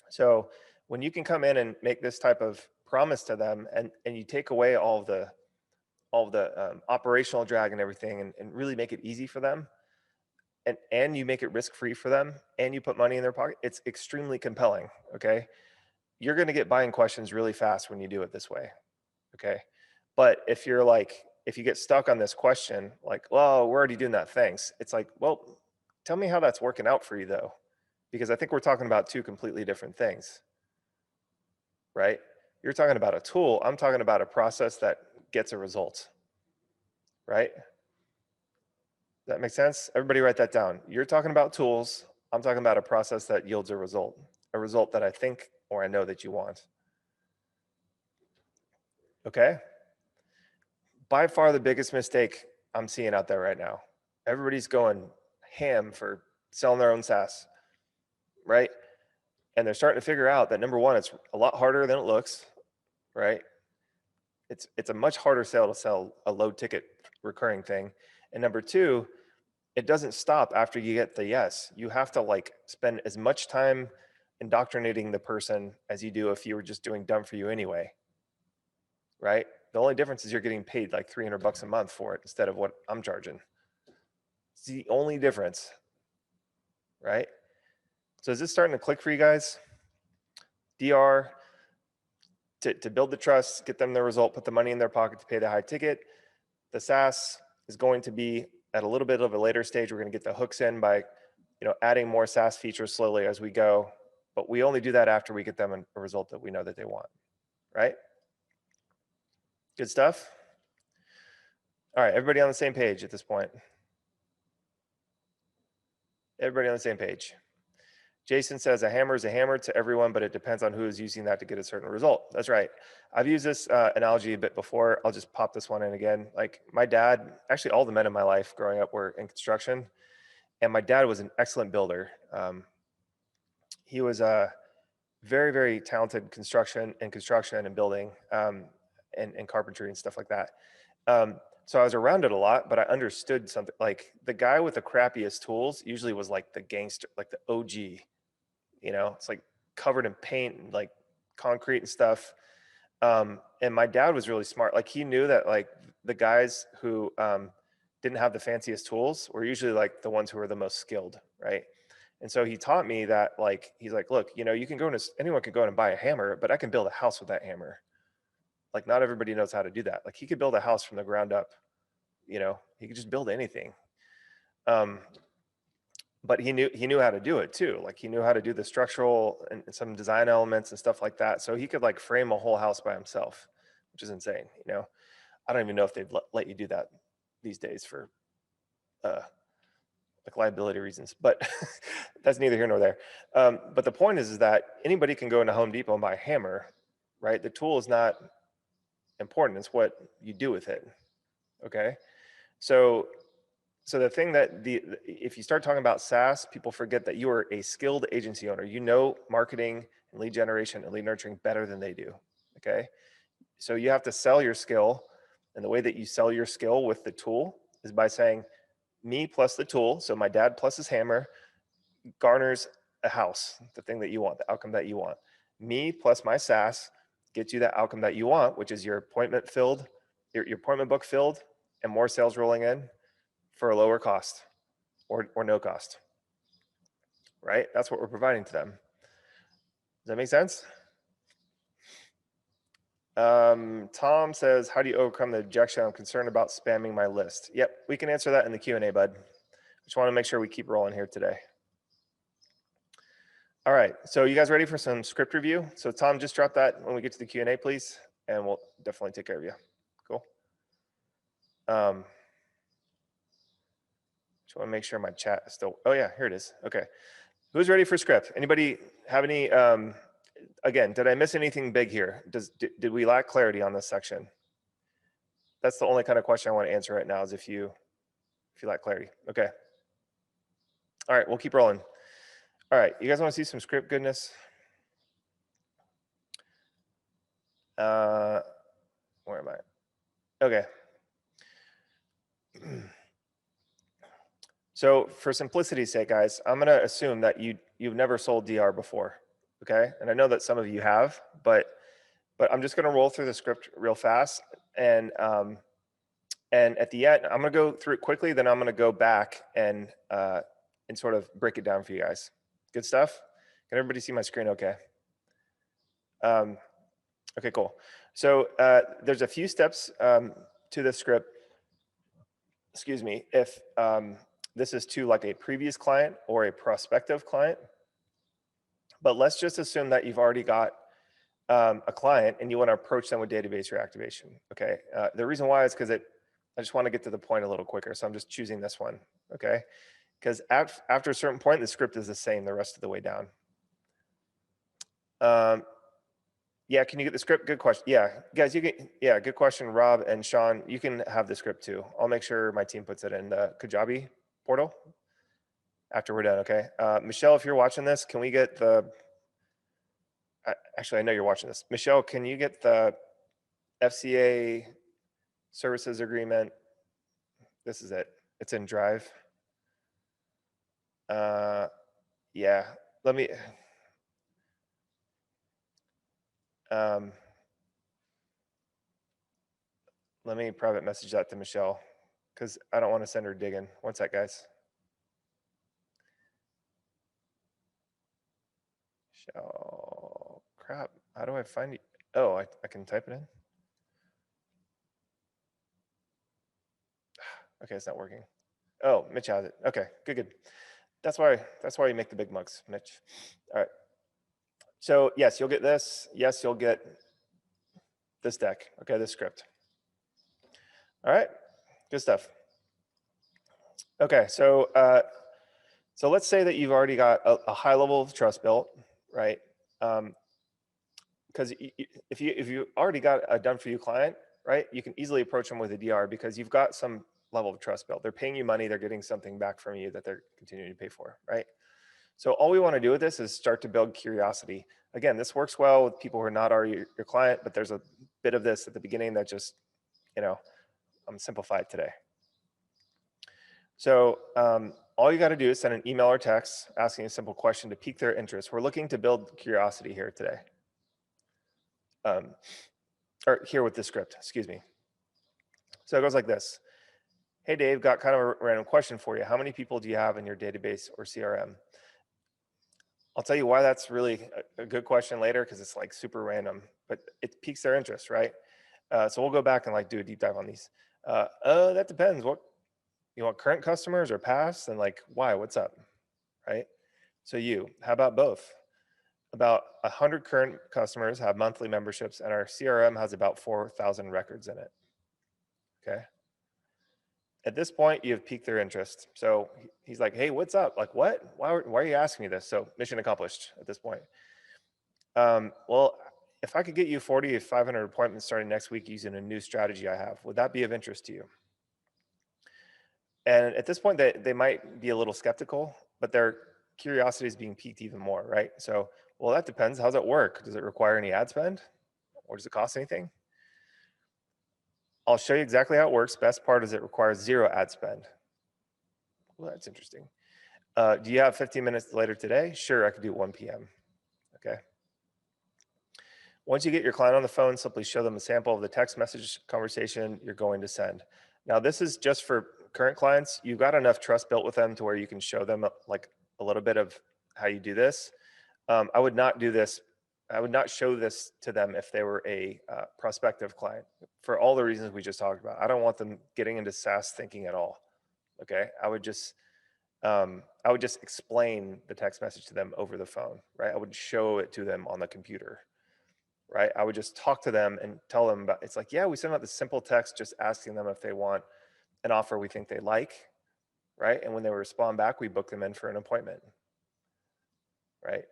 So when you can come in and make this type of promise to them, and you take away all the operational drag and everything, and really make it easy for them, and you make it risk-free for them, and you put money in their pocket, it's extremely compelling, okay? you're going to get buying questions really fast when you do it this way. Okay. But if you're like, if you get stuck on this question, like, well, we're already doing that, thanks. It's like, well, tell me how that's working out for you though, because I think we're talking about two completely different things, right? You're talking about a tool. I'm talking about a process that gets a result, right? Does that make sense? Everybody write that down. You're talking about tools. I'm talking about a process that yields a result that I think or I know that you want. Okay? By far the biggest mistake I'm seeing out there right now. Everybody's going ham for selling their own SaaS, right? And they're starting to figure out that number one, it's a lot harder than it looks, right? It's a much harder sale to sell a low ticket recurring thing. And number two, it doesn't stop after you get the yes. You have to like spend as much time indoctrinating the person as you do if you were just doing done for you anyway, right? The only difference is you're getting paid like $300 a month for it instead of what I'm charging. It's the only difference, right? So is this starting to click for you guys? DR, to build the trust, get them the result, put the money in their pocket to pay the high ticket. The SaaS is going to be at a little bit of a later stage. We're going to get the hooks in by, adding more SaaS features slowly as we go. But we only do that after we get them a result that we know that they want, right? Good stuff. All right, everybody on the same page at this point. Everybody on the same page. Jason says a hammer is a hammer to everyone, but it depends on who is using that to get a certain result. That's right. I've used this analogy a bit before. I'll just pop this one in again. Like my dad, actually all the men in my life growing up were in construction, and my dad was an excellent builder. He was a very, very talented construction and building and carpentry and stuff like that. So I was around it a lot, but I understood something. Like the guy with the crappiest tools usually was like the gangster, like the OG. It's like covered in paint and like concrete and stuff. And my dad was really smart. Like he knew that like the guys who didn't have the fanciest tools were usually like the ones who were the most skilled, right? And so he taught me that, like, he's like, look, you can go in, anyone can go in and buy a hammer, but I can build a house with that hammer. Like not everybody knows how to do that. Like he could build a house from the ground up, he could just build anything. But he knew how to do it too. Like he knew how to do the structural and some design elements and stuff like that. So he could like frame a whole house by himself, which is insane. I don't even know if they'd let you do that these days for like liability reasons, but that's neither here nor there. But the point is that anybody can go into Home Depot and buy a hammer, right? The tool is not important. It's what you do with it. Okay. So the thing that if you start talking about SaaS, people forget that you are a skilled agency owner. You know marketing and lead generation and lead nurturing better than they do. Okay. So you have to sell your skill. And the way that you sell your skill with the tool is by saying, me plus the tool, so my dad plus his hammer, garners a house, the thing that you want, the outcome that you want. Me plus my SaaS gets you the outcome that you want, which is your appointment filled, your appointment book filled, and more sales rolling in for a lower cost or no cost, right? That's what we're providing to them. Does that make sense? Tom says, how do you overcome the objection? I'm concerned about spamming my list. Yep, we can answer that in the Q&A, bud. Just want to make sure we keep rolling here today. All right, so you guys ready for some script review? So Tom, just drop that when we get to the Q&A, please, and we'll definitely take care of you. Cool. Just want to make sure my chat is still, oh yeah, here it is. Okay. Who's ready for script? Anybody have any, again, did I miss anything big here? Did we lack clarity on this section? That's the only kind of question I want to answer right now is if you lack clarity. Okay. All right, we'll keep rolling. All right, you guys want to see some script goodness? Where am I? Okay. So for simplicity's sake, guys, I'm going to assume that you've never sold DR before, okay? And I know that some of you have, but I'm just going to roll through the script real fast, and at the end, I'm going to go through it quickly. Then I'm going to go back and sort of break it down for you guys. Good stuff. Can everybody see my screen? Okay. Okay, cool. So there's a few steps to the script. Excuse me. If this is to like a previous client or a prospective client, but let's just assume that you've already got a client and you want to approach them with database reactivation. Okay. The reason why is because I just want to get to the point a little quicker. So I'm just choosing this one. Okay. Because after a certain point, the script is the same the rest of the way down. Yeah, can you get the script? Good question. Yeah, guys, you can. Yeah, good question, Rob and Sean. You can have the script too. I'll make sure my team puts it in the Kajabi portal after we're done. Okay. Michelle, if you're watching this, can we get the? Actually, I know you're watching this. Michelle, can you get the FCA services agreement? This is it. It's in Drive. Yeah. Let me. Let me private message that to Michelle because I don't want to send her digging. One sec, guys. Michelle, crap. How do I find it? Oh, I can type it in. Okay, it's not working. Oh, Mitch has it. Okay, good. That's why you make the big mugs, Mitch. All right. So yes, you'll get this. Yes, you'll get this deck. Okay, this script. All right, good stuff. Okay, so let's say that you've already got a high level of trust built, right? Because if you already got a done for you client, right, you can easily approach them with a DR because you've got some level of trust built. They're paying you money, they're getting something back from you that they're continuing to pay for, right? So all we want to do with this is start to build curiosity. Again, this works well with people who are not already your client, but there's a bit of this at the beginning that just, I'm simplified today. So all you got to do is send an email or text asking a simple question to pique their interest. We're looking to build curiosity here today. Or here with the script, excuse me. So it goes like this. Hey, Dave, got kind of a random question for you. How many people do you have in your database or CRM? I'll tell you why that's really a good question later because it's like super random, but it piques their interest, right? So we'll go back and like do a deep dive on these. That depends. What you want, current customers or past, and like why? What's up, right? So how about both? About 100 current customers have monthly memberships, and our CRM has about 4,000 records in it. Okay. At this point, you have piqued their interest. So he's like, hey, what's up? Like, what? Why are you asking me this? So mission accomplished at this point. Well, if I could get you 40 to 500 appointments starting next week using a new strategy I have, would that be of interest to you? And at this point, they might be a little skeptical, but their curiosity is being piqued even more, right? So, well, that depends. How's it work? Does it require any ad spend? Or does it cost anything? I'll show you exactly how it works. Best part is it requires 0 ad spend. Well, that's interesting. Do you have 15 minutes later today? Sure, I could do 1 p.m. Okay. Once you get your client on the phone, simply show them a sample of the text message conversation you're going to send. Now, this is just for current clients. You've got enough trust built with them to where you can show them like a little bit of how you do this. I would not do this. I would not show this to them if they were a prospective client for all the reasons we just talked about. I don't want them getting into SaaS thinking at all. Okay. I would just explain the text message to them over the phone, right? I would show it to them on the computer, right? I would just talk to them and tell them about, it's like, yeah, we send out this simple text just asking them if they want an offer we think they like, right? And when they respond back, we book them in for an appointment, right?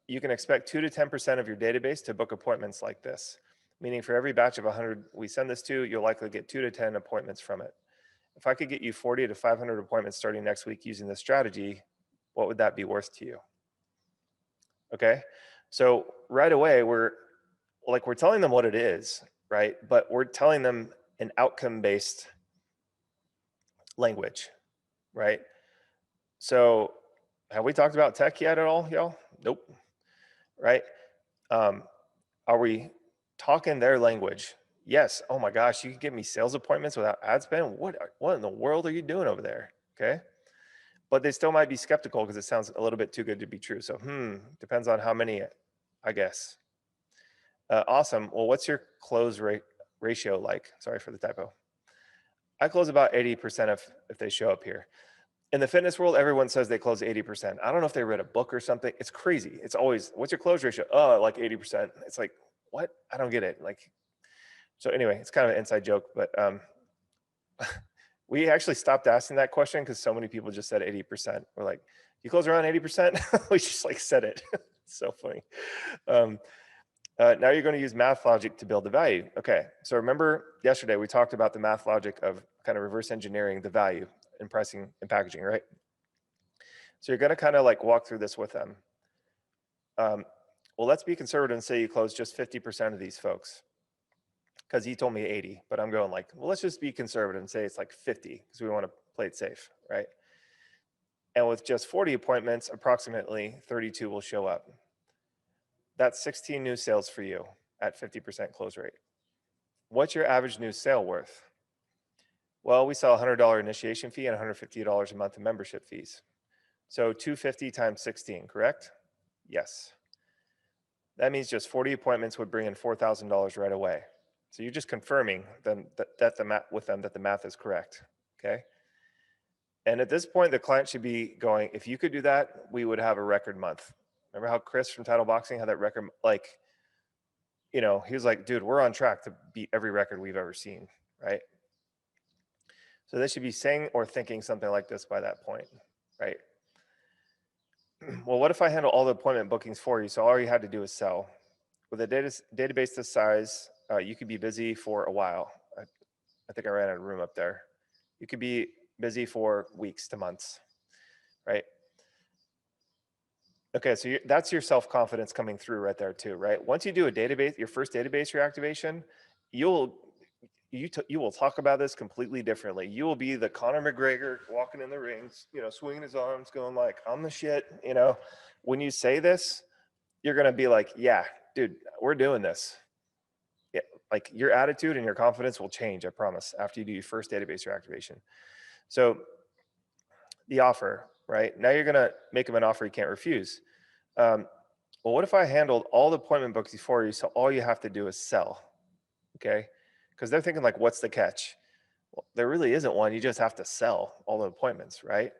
You can expect 2 to 10% of your database to book appointments like this, meaning for every batch of 100 we send this to, you'll likely get 2 to 10 appointments from it. If I could get you 40 to 500 appointments starting next week using this strategy, what would that be worth to you? Okay, so right away we're telling them what it is, right? But we're telling them an outcome-based language, right? So have we talked about tech yet at all, y'all? Nope, right? Are we talking their language? Yes. Oh my gosh, you can give me sales appointments without ad spend? What in the world are you doing over there? Okay. but they still might be skeptical because it sounds a little bit too good to be true. So, depends on how many, I guess. Awesome. Well, what's your close rate ratio like? Sorry for the typo. I close about 80% if they show up here. In the fitness world, everyone says they close 80%. I don't know if they read a book or something. It's crazy. It's always, what's your close ratio? Oh, like 80%. It's like, what? I don't get it. Like, so anyway, it's kind of an inside joke, but we actually stopped asking that question because so many people just said 80%. We're like, you close around 80%? We just like said it. It's so funny. Now you're going to use math logic to build the value. Okay, so remember yesterday we talked about the math logic of kind of reverse engineering the value in pricing and packaging, right? So you're going to kind of like walk through this with them. Well, let's be conservative and say you close just 50% of these folks, because he told me 80, but I'm going like, well, let's just be conservative and say it's like 50 because we want to play it safe, right? And with just 40 appointments, approximately 32 will show up. That's 16 new sales for you at 50% close rate. What's your average new sale worth? Well, we sell a $100 initiation fee and $150 a month in membership fees. So 250 times 16, correct? Yes. That means just 40 appointments would bring in $4,000 right away. So you're just confirming with them that the math is correct, okay? And at this point, the client should be going, if you could do that, we would have a record month. Remember how Chris from Title Boxing had that record? Like, he was like, dude, we're on track to beat every record we've ever seen, right? So they should be saying or thinking something like this by that point, right? Well, what if I handle all the appointment bookings for you? So all you had to do is sell. With a database this size, you could be busy for a while. I think I ran out of room up there. You could be busy for weeks to months, right? Okay, so that's your self-confidence coming through right there too, right? Once you do a database, your first database reactivation, you will talk about this completely differently. You will be the Conor McGregor walking in the rings, swinging his arms, going like, I'm the shit, When you say this, you're going to be like, yeah, dude, we're doing this. Yeah, like your attitude and your confidence will change, I promise, after you do your first database reactivation. So the offer, right? Now you're going to make him an offer he can't refuse. Well, what if I handled all the appointment bookings for you, so all you have to do is sell, okay? Because they're thinking like, what's the catch? Well, there really isn't one. You just have to sell all the appointments, right?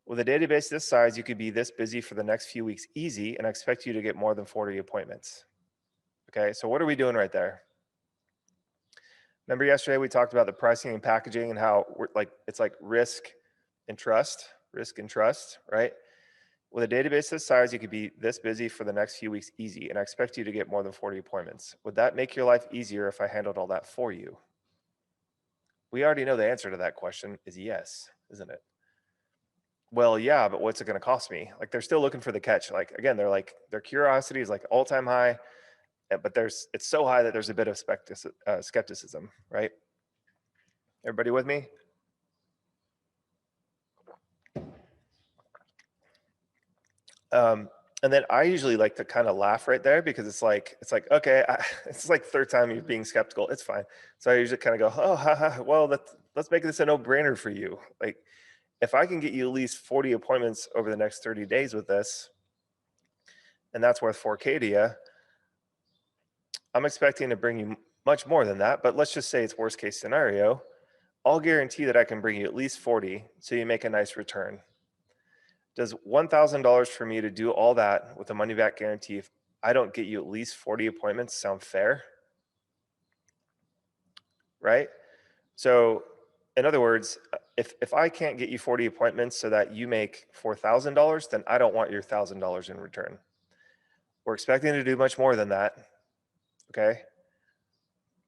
With a database this size, you could be this busy for the next few weeks easy, and I expect you to get more than 40 appointments. Okay, so what are we doing right there? Remember yesterday we talked about the pricing and packaging and how it's like risk and trust, right? With a database this size, you could be this busy for the next few weeks easy, and I expect you to get more than 40 appointments. Would that make your life easier if I handled all that for you? We already know the answer to that question is yes, isn't it? Well, yeah, but what's it going to cost me? Like they're still looking for the catch. Like again, their curiosity is like all-time high, but it's so high that there's a bit of skepticism, right? Everybody with me? And then I usually like to kind of laugh right there because it's like okay, it's like third time you're being skeptical. It's fine. So I usually kind of go, oh, haha, well, let's make this a no-brainer for you. Like if I can get you at least 40 appointments over the next 30 days with this, and that's worth 4K to you, I'm expecting to bring you much more than that, but let's just say it's worst case scenario. I'll guarantee that I can bring you at least 40 so you make a nice return. Does $1,000 for me to do all that with a money back guarantee if I don't get you at least 40 appointments sound fair? Right? So in other words, if I can't get you 40 appointments so that you make $4,000, then I don't want your $1,000 in return. We're expecting to do much more than that. Okay?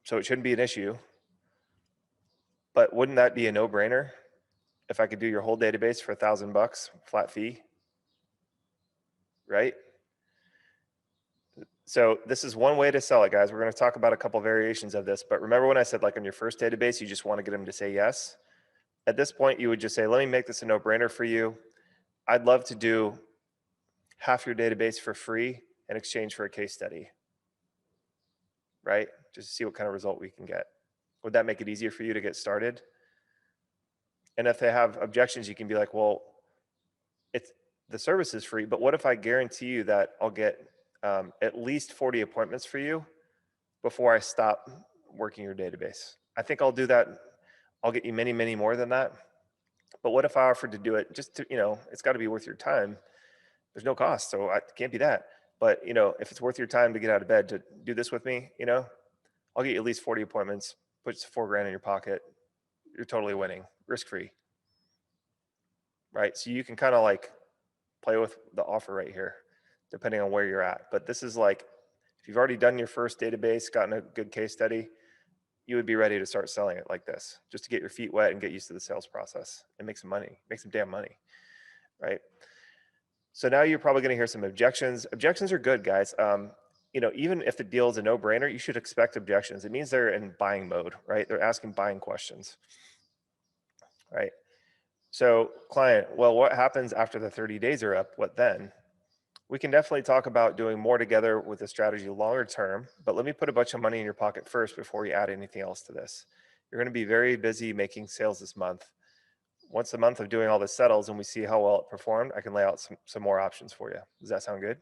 So it shouldn't be an issue. But wouldn't that be a no-brainer if I could do your whole database for $1,000 flat fee? Right? So this is one way to sell it, guys. We're going to talk about a couple variations of this, but remember when I said like on your first database, you just want to get them to say yes? At this point, you would just say, let me make this a no-brainer for you. I'd love to do half your database for free in exchange for a case study, right? Just to see what kind of result we can get. Would that make it easier for you to get started? And if they have objections, you can be like, well, it's the service is free, but what if I guarantee you that I'll get at least 40 appointments for you before I stop working your database? I think I'll do that. I'll get you many, many more than that. But what if I offered to do it just to, it's got to be worth your time. There's no cost, so it can't be that. But, if it's worth your time to get out of bed to do this with me, I'll get you at least 40 appointments, put $4,000 in your pocket. You're totally winning, risk-free, right? So you can kind of like play with the offer right here, depending on where you're at. But this is like, if you've already done your first database, gotten a good case study, you would be ready to start selling it like this, just to get your feet wet and get used to the sales process and make some money, make some damn money, right? So now you're probably going to hear some objections. Objections are good, guys. Even if the deal is a no-brainer, you should expect objections. It means they're in buying mode, right? They're asking buying questions, right? So client, well, what happens after the 30 days are up? What then? We can definitely talk about doing more together with the strategy longer term, but let me put a bunch of money in your pocket first before we add anything else to this. You're going to be very busy making sales this month. Once the month of doing all this settles and we see how well it performed, I can lay out some more options for you. Does that sound good?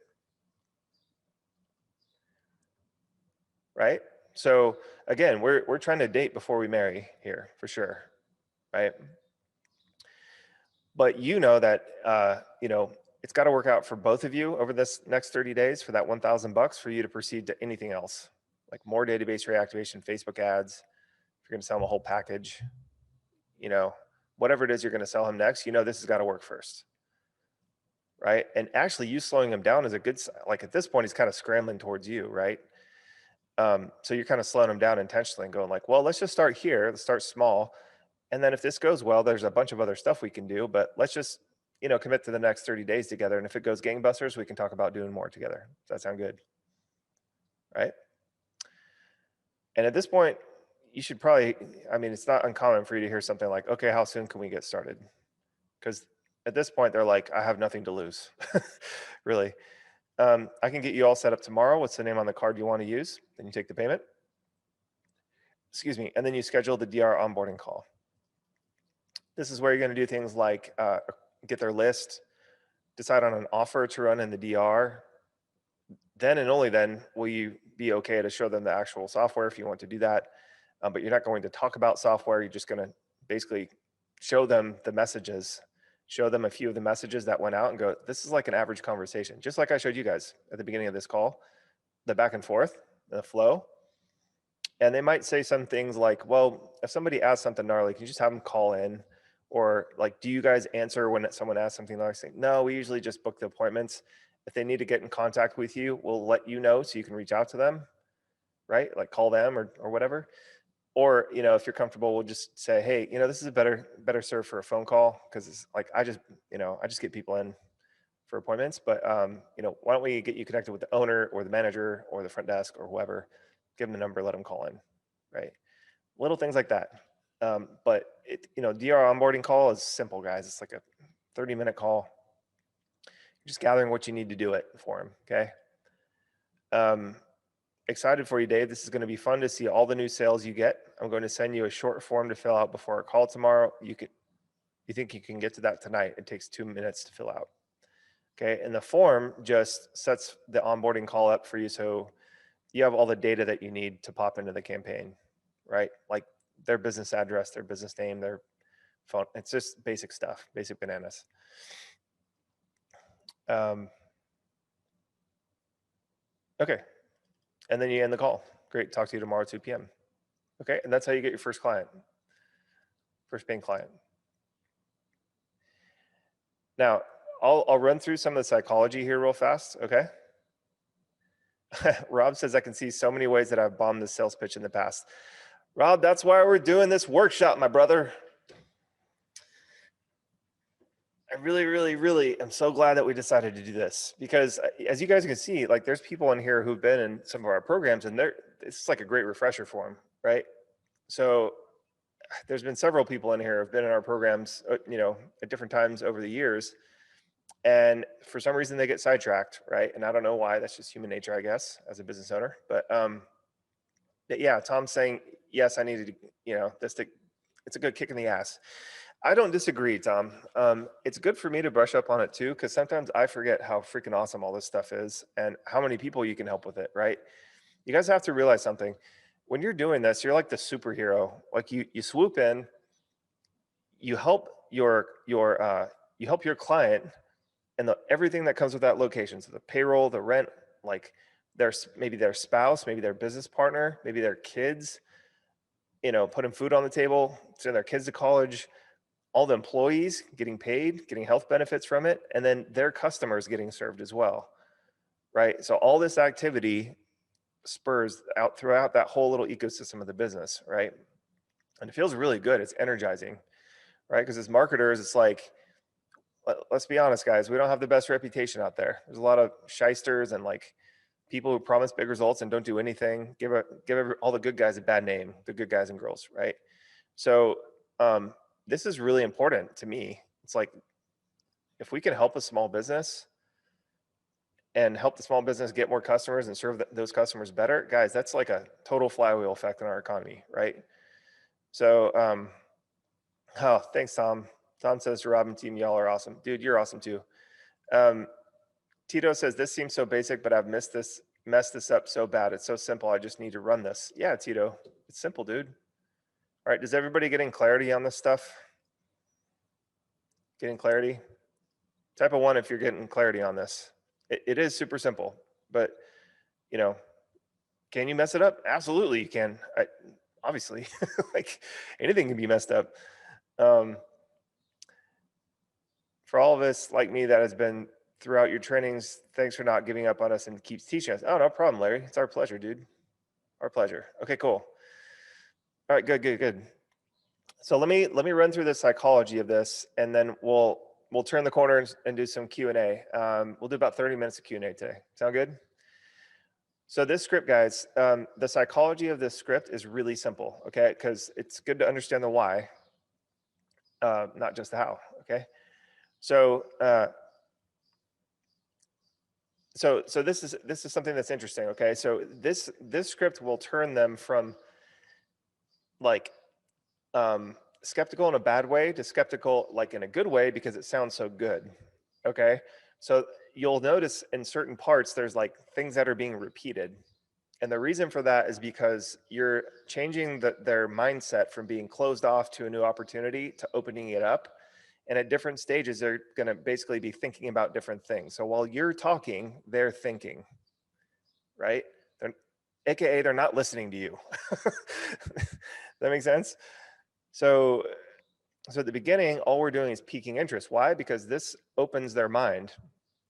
Right? So again, we're trying to date before we marry here for sure, right? But that it's got to work out for both of you over this next 30 days for that $1,000 for you to proceed to anything else, like more database reactivation, Facebook ads. If you're going to sell them a whole package, whatever it is you're going to sell him next, this has got to work first, right? And actually, you slowing him down is a good, like at this point, he's kind of scrambling towards you, right? So you're kind of slowing him down intentionally and going like, well, let's just start here. Let's start small. And then if this goes well, there's a bunch of other stuff we can do, but let's just, commit to the next 30 days together. And if it goes gangbusters, we can talk about doing more together. Does that sound good? Right? And at this point, you should probably, it's not uncommon for you to hear something like, okay, how soon can we get started? Because at this point, they're like, I have nothing to lose, really. I can get you all set up tomorrow. What's the name on the card you want to use? Then you take the payment. Excuse me. And then you schedule the DR onboarding call. This is where you're going to do things like get their list, decide on an offer to run in the DR. Then and only then will you be okay to show them the actual software if you want to do that. But you're not going to talk about software. You're just going to basically show them the messages, show them a few of the messages that went out and go, this is like an average conversation. Just like I showed you guys at the beginning of this call, the back and forth, the flow. And they might say some things like, well, if somebody asks something gnarly, can you just have them call in? Or like, do you guys answer when someone asks something gnarly? No, we usually just book the appointments. If they need to get in contact with you, we'll let you know so you can reach out to them, right? Like call them or whatever. Or, if you're comfortable, we'll just say, hey, this is a better serve for a phone call because it's like, I just get people in for appointments, but, why don't we get you connected with the owner or the manager or the front desk or whoever, give them the number, let them call in, right? Little things like that. But DR onboarding call is simple, guys. It's like a 30-minute call. You're just gathering what you need to do it for them, okay? Excited for you, Dave. This is going to be fun to see all the new sales you get. I'm going to send you a short form to fill out before our call tomorrow. You think you can get to that tonight? It takes 2 minutes to fill out. Okay, and the form just sets the onboarding call up for you, so you have all the data that you need to pop into the campaign, right? Like their business address, their business name, their phone. It's just basic stuff, basic bananas. Okay, and then you end the call. Great, talk to you tomorrow at 2 p.m. Okay, and that's how you get your first client, first paying client. Now, I'll run through some of the psychology here real fast, okay? Rob says, I can see so many ways that I've bombed the sales pitch in the past. Rob, that's why we're doing this workshop, my brother. I really, really, really am so glad that we decided to do this because as you guys can see, like there's people in here who've been in some of our programs and it's like a great refresher for them, right? So there's been several people in here who've been in our programs, at different times over the years. And for some reason they get sidetracked, right? And I don't know why. That's just human nature, I guess, as a business owner. But yeah, Tom's saying, yes, I needed to, it's a good kick in the ass. I don't disagree, Tom. It's good for me to brush up on it too, because sometimes I forget how freaking awesome all this stuff is and how many people you can help with it, right? You guys have to realize something. When you're doing this, you're like the superhero. Like you swoop in, you help you help your client and everything that comes with that location. So the payroll, the rent, like maybe their spouse, maybe their business partner, maybe their kids, putting food on the table, sending their kids to college, all the employees getting paid, getting health benefits from it, and then their customers getting served as well, right? So all this activity spurs out throughout that whole little ecosystem of the business, right? And it feels really good. It's energizing, right? Because as marketers, it's like, let's be honest, guys, we don't have the best reputation out there. There's a lot of shysters and like people who promise big results and don't do anything. Give all the good guys a bad name, the good guys and girls, right? So this is really important to me. It's like if we can help a small business and help the small business get more customers and serve those customers better, guys, that's like a total flywheel effect in our economy, right? So, oh, thanks, Tom. Tom says to Rob and team, y'all are awesome. Dude, you're awesome too. Tito says, this seems so basic, but I've messed this up so bad. It's so simple. I just need to run this. Yeah, Tito, it's simple, dude. All right, does everybody getting clarity on this stuff? Getting clarity? Type of 1 if you're getting clarity on this. It is super simple, but can you mess it up? Absolutely you can. Obviously, like anything can be messed up. For all of us like me that has been throughout your trainings, thanks for not giving up on us and keeps teaching us. Oh, no problem, Larry. It's our pleasure, dude. Our pleasure. Okay, cool. All right, good. So let me run through the psychology of this, and then we'll turn the corner and do some Q&A. We'll do about 30 minutes of Q&A today. Sound good? So this script, guys, the psychology of this script is really simple, okay? Because it's good to understand the why, not just the how, okay? So so this is something that's interesting, okay? So this script will turn them from like skeptical in a bad way to skeptical like in a good way because it sounds so good, okay? So you'll notice in certain parts there's like things that are being repeated. And the reason for that is because you're changing their mindset from being closed off to a new opportunity to opening it up. And at different stages, they're going to basically be thinking about different things. So while you're talking, they're thinking, right? AKA, they're not listening to you. That makes sense? So at the beginning, all we're doing is piquing interest. Why? Because this opens their mind,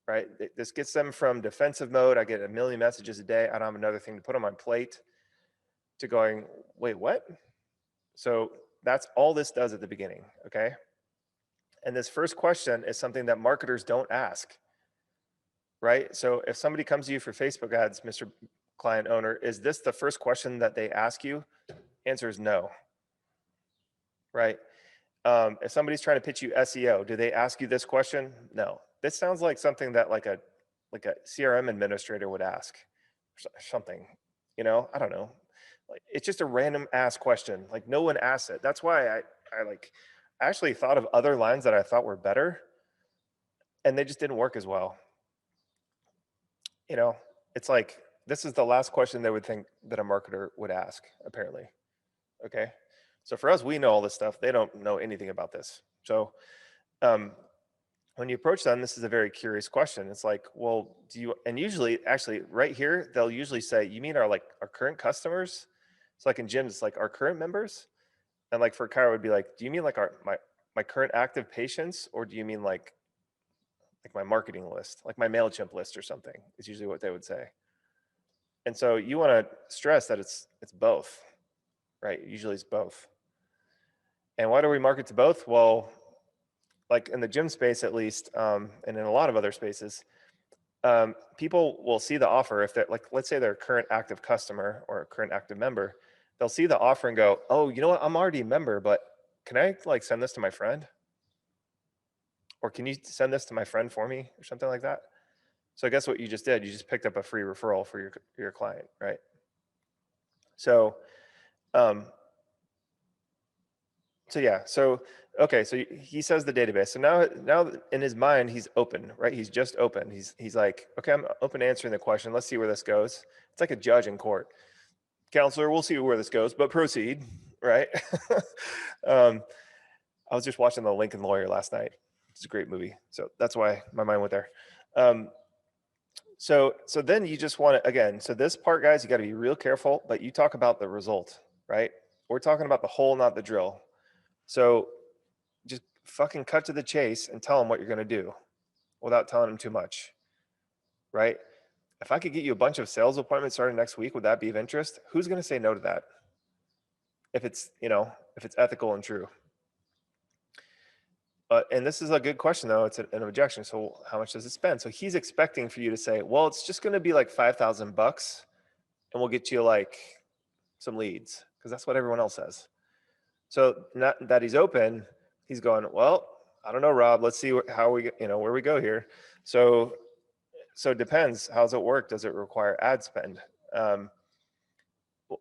right? This gets them from defensive mode. I get a million messages a day. I don't have another thing to put on my plate to going, wait, what? So that's all this does at the beginning, okay? And this first question is something that marketers don't ask, right? So if somebody comes to you for Facebook ads, Mr. Client Owner, is this the first question that they ask you? Answer is no, right? If somebody's trying to pitch you SEO, do they ask you this question? No. This sounds like something that like a CRM administrator would ask, or something. I don't know. Like it's just a random ass question. Like no one asks it. That's why I actually thought of other lines that I thought were better, and they just didn't work as well. It's like this is the last question they would think that a marketer would ask, apparently. Okay. So for us, we know all this stuff. They don't know anything about this. So when you approach them, this is a very curious question. It's like, well, and usually actually right here, they'll usually say, you mean our current customers? It's like in gyms, it's like our current members. And like for Kyra would be like, do you mean like my current active patients? Or do you mean like my marketing list, like my MailChimp list or something is usually what they would say. And so you want to stress that it's both, right? Usually it's both. And why do we market to both? Well, like in the gym space at least, and in a lot of other spaces, people will see the offer if they're like, let's say they're a current active customer or a current active member, they'll see the offer and go, oh, you know what? I'm already a member, but can I like send this to my friend? Or can you send this to my friend for me or something like that? So I guess what you just did, you just picked up a free referral for your client, right? So, so yeah, so okay, so he says the database. So now in his mind, he's open, right? He's just open. He's like, okay, I'm open to answering the question. Let's see where this goes. It's like a judge in court. Counselor, we'll see where this goes, but proceed, right? I was just watching The Lincoln Lawyer last night. It's a great movie. So that's why my mind went there. So then you just want to, again, so this part, guys, you got to be real careful, but you talk about the result, right? We're talking about the hole, not the drill. So just fucking cut to the chase and tell them what you're going to do without telling them too much, right? If I could get you a bunch of sales appointments starting next week, would that be of interest? Who's going to say no to that? If it's, if it's ethical and true. And this is a good question, though. It's an objection. So how much does it spend? So he's expecting for you to say, well, it's just going to be like $5,000 and we'll get you like some leads, because that's what everyone else says. So not that he's open, he's going, well, I don't know, Rob, let's see how we, where we go here. So it depends. How's it work? Does it require ad spend?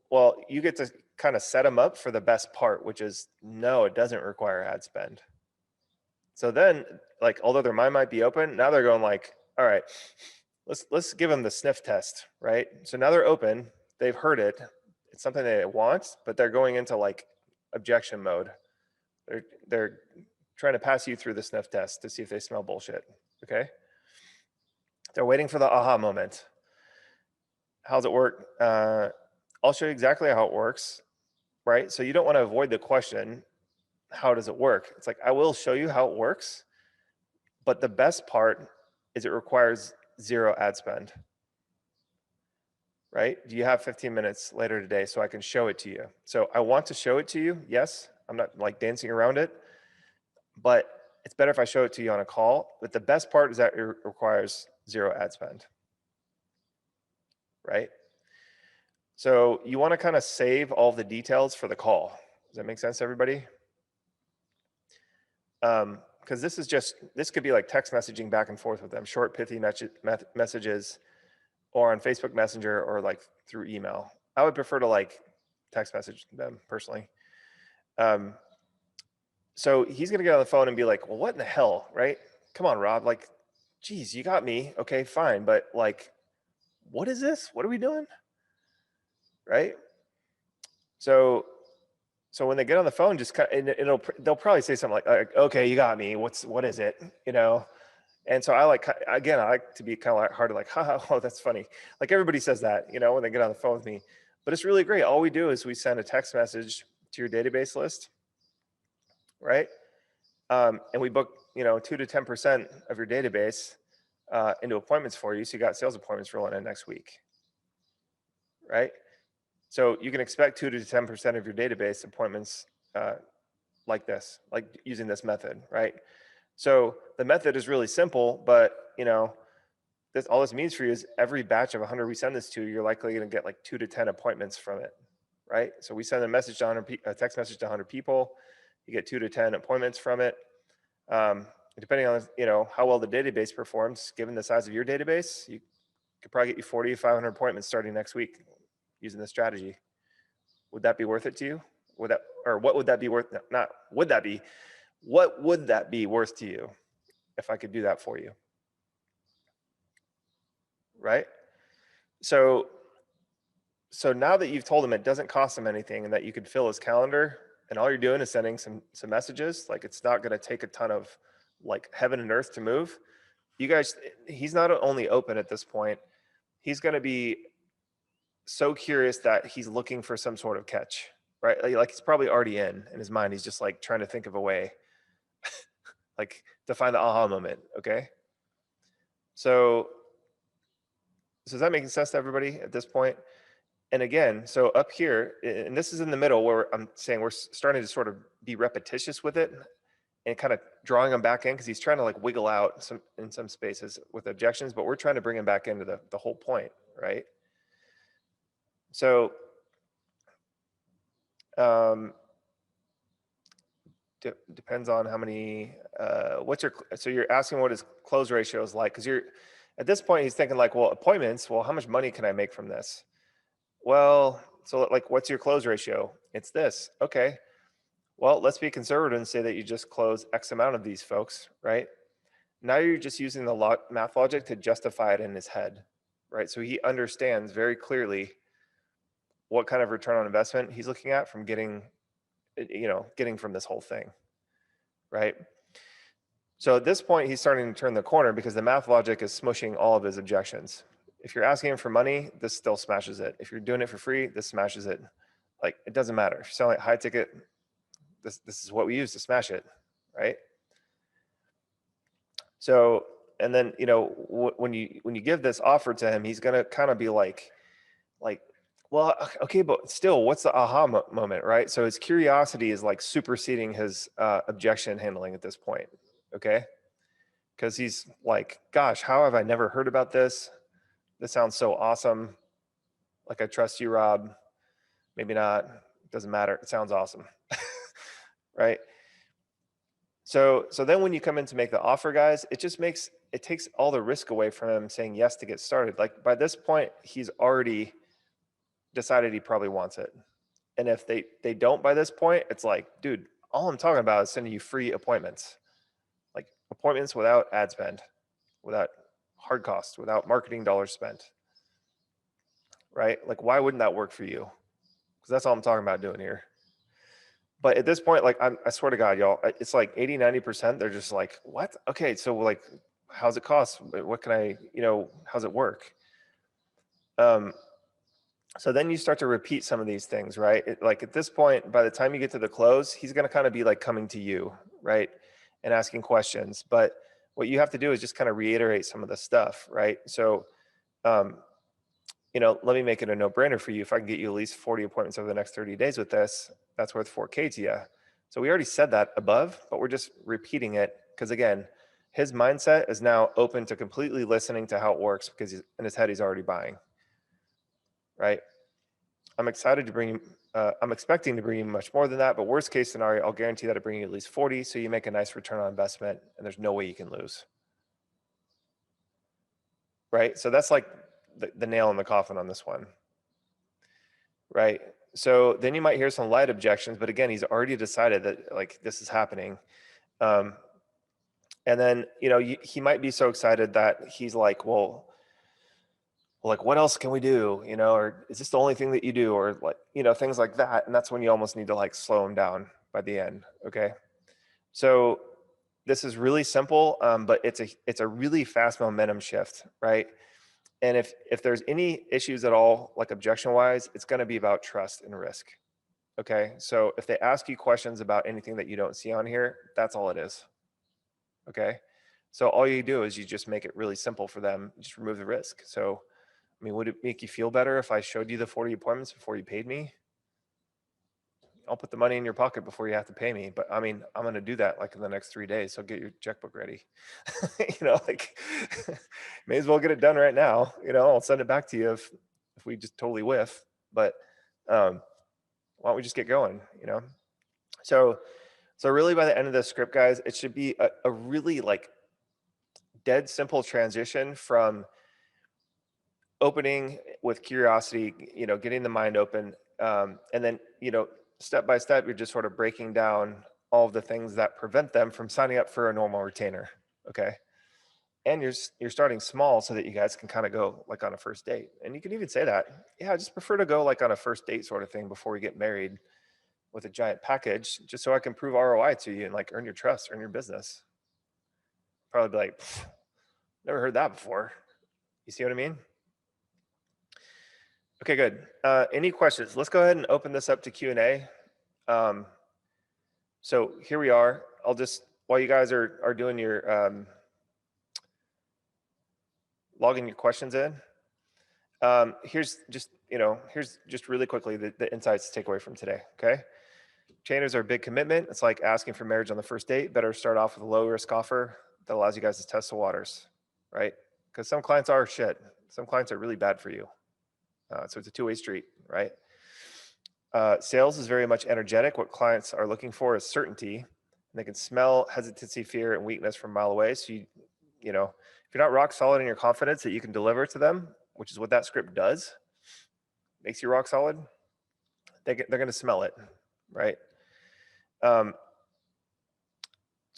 Well, you get to kind of set them up for the best part, which is no, it doesn't require ad spend. So then, like, although their mind might be open, now they're going like, all right, let's give them the sniff test, right? So now they're open, they've heard it, it's something they want, but they're going into like objection mode. They're trying to pass you through the sniff test to see if they smell bullshit, okay? They're waiting for the aha moment. How's it work? I'll show you exactly how it works, right? So you don't want to avoid the question, how does it work? It's like, I will show you how it works, but the best part is it requires zero ad spend, right? Do you have 15 minutes later today so I can show it to you? So I want to show it to you. Yes, I'm not like dancing around it, but it's better if I show it to you on a call. But the best part is that it requires zero ad spend, right? So you want to kind of save all the details for the call. Does that make sense to everybody? Because this could be like text messaging back and forth with them, short, pithy messages, or on Facebook Messenger, or like through email. I would prefer to like text message them personally. So he's gonna get on the phone and be like, well, what in the hell, right? Come on, Rob, like, geez, you got me. Okay, fine, but like, what is this? What are we doing? Right? So when they get on the phone, just kind of, they'll probably say something like, okay, you got me. What is it? And so I like to be kind of like hard to like, haha, oh, that's funny. Like everybody says that, when they get on the phone with me, but it's really great. All we do is we send a text message to your database list, right? And we book, 2 to 10% of your database into appointments for you. So you got sales appointments rolling in next week, right? So you can expect 2 to 10% of your database appointments like this, like using this method, right? So the method is really simple, but all this means for you is every batch of 100 we send this to, you're likely going to get like 2 to 10 appointments from it, right? So we send a text message to 100 people, you get 2 to 10 appointments from it. Depending on how well the database performs, given the size of your database, you could probably get you 40 to 500 appointments starting next week using this strategy. Would that be worth it to you? What would that be worth? Not would that be? What would that be worth to you if I could do that for you? Right? So now that you've told him it doesn't cost him anything and that you could fill his calendar, and all you're doing is sending some messages, like it's not going to take a ton of like heaven and earth to move. He's not only open at this point, he's going to be so curious that he's looking for some sort of catch, right? Like he's probably already in his mind. He's just like trying to think of a way like to find the aha moment. Okay. So is that making sense to everybody at this point? And again, so up here, and this is in the middle where I'm saying we're starting to sort of be repetitious with it and kind of drawing him back in, because he's trying to like wiggle out in some spaces with objections, but we're trying to bring him back into the whole point, right? So depends on how many, so you're asking what his close ratio is like, because at this point he's thinking like, well, appointments, well, how much money can I make from this? Well, so like, what's your close ratio? It's this. Okay. Well, let's be conservative and say that you just close X amount of these folks, right? Now you're just using the math logic to justify it in his head, right? So he understands very clearly what kind of return on investment he's looking at from getting from this whole thing, right? So at this point, he's starting to turn the corner because the math logic is smushing all of his objections. If you're asking him for money, this still smashes it. If you're doing it for free, this smashes it. Like, it doesn't matter. If you're selling high ticket, this is what we use to smash it, right? So, and then, when you give this offer to him, he's gonna kind of be like, well, okay, but still, what's the aha moment, right? So his curiosity is like superseding his objection handling at this point, okay? Because he's like, gosh, how have I never heard about this? This sounds so awesome. Like, I trust you, Rob. Maybe not. It doesn't matter. It sounds awesome, right? So then when you come in to make the offer, guys, it takes all the risk away from him saying yes to get started. Like, by this point, he's already decided he probably wants it. And if they don't by this point, it's like, dude, all I'm talking about is sending you free appointments, like appointments without ad spend, without hard costs, without marketing dollars spent, right? Like, why wouldn't that work for you? Because that's all I'm talking about doing here. But at this point, like, I swear to God, y'all, it's like 80, 90%. They're just like, what? Okay, so like, how's it cost? What can I, how's it work? So then you start to repeat some of these things, right? Like, at this point, by the time you get to the close, he's going to kind of be like coming to you, right? And asking questions. But what you have to do is just kind of reiterate some of the stuff, right? So, let me make it a no-brainer for you. If I can get you at least 40 appointments over the next 30 days with this, that's worth 4K to you. So we already said that above, but we're just repeating it because, again, his mindset is now open to completely listening to how it works because in his head, he's already buying, right? I'm excited to bring you, I'm expecting to bring you much more than that, but worst case scenario, I'll guarantee that to bring you at least 40, so you make a nice return on investment and there's no way you can lose, right? So that's like the nail in the coffin on this one, right? So then you might hear some light objections, but again, he's already decided that like this is happening. And then, he might be so excited that he's like, well, like, what else can we do? Or is this the only thing that you do? Or like, things like that. And that's when you almost need to like slow him down by the end. Okay. So this is really simple, but it's a really fast momentum shift, right? And if there's any issues at all, like objection wise, it's going to be about trust and risk. Okay. So if they ask you questions about anything that you don't see on here, that's all it is. Okay. So all you do is you just make it really simple for them, just remove the risk. So, I mean, would it make you feel better if I showed you the 40 appointments before you paid me? I'll put the money in your pocket before you have to pay me. But I mean, I'm going to do that like in the next 3 days. So get your checkbook ready. Like, may as well get it done right now. I'll send it back to you if we just totally whiff. But why don't we just get going? So really by the end of the script, guys, it should be a really like dead simple transition from opening with curiosity, getting the mind open. And then, step by step, you're just sort of breaking down all of the things that prevent them from signing up for a normal retainer. Okay. And you're starting small so that you guys can kind of go like on a first date. And you can even say that, yeah, I just prefer to go like on a first date sort of thing before we get married with a giant package, just so I can prove ROI to you and like earn your trust, earn your business. Probably be like, never heard that before. You see what I mean? Okay, good. Any questions? Let's go ahead and open this up to Q&A. So here we are. I'll just, while you guys are doing your, logging your questions in, here's just really quickly the insights to take away from today, okay? Retainers are a big commitment. It's like asking for marriage on the first date. Better start off with a low risk offer that allows you guys to test the waters, right? Because some clients are shit. Some clients are really bad for you. So it's a two-way street, right? Sales is very much energetic. What clients are looking for is certainty. And they can smell hesitancy, fear, and weakness from a mile away. So if you're not rock solid in your confidence that you can deliver to them, which is what that script does, makes you rock solid, they're going to smell it, right?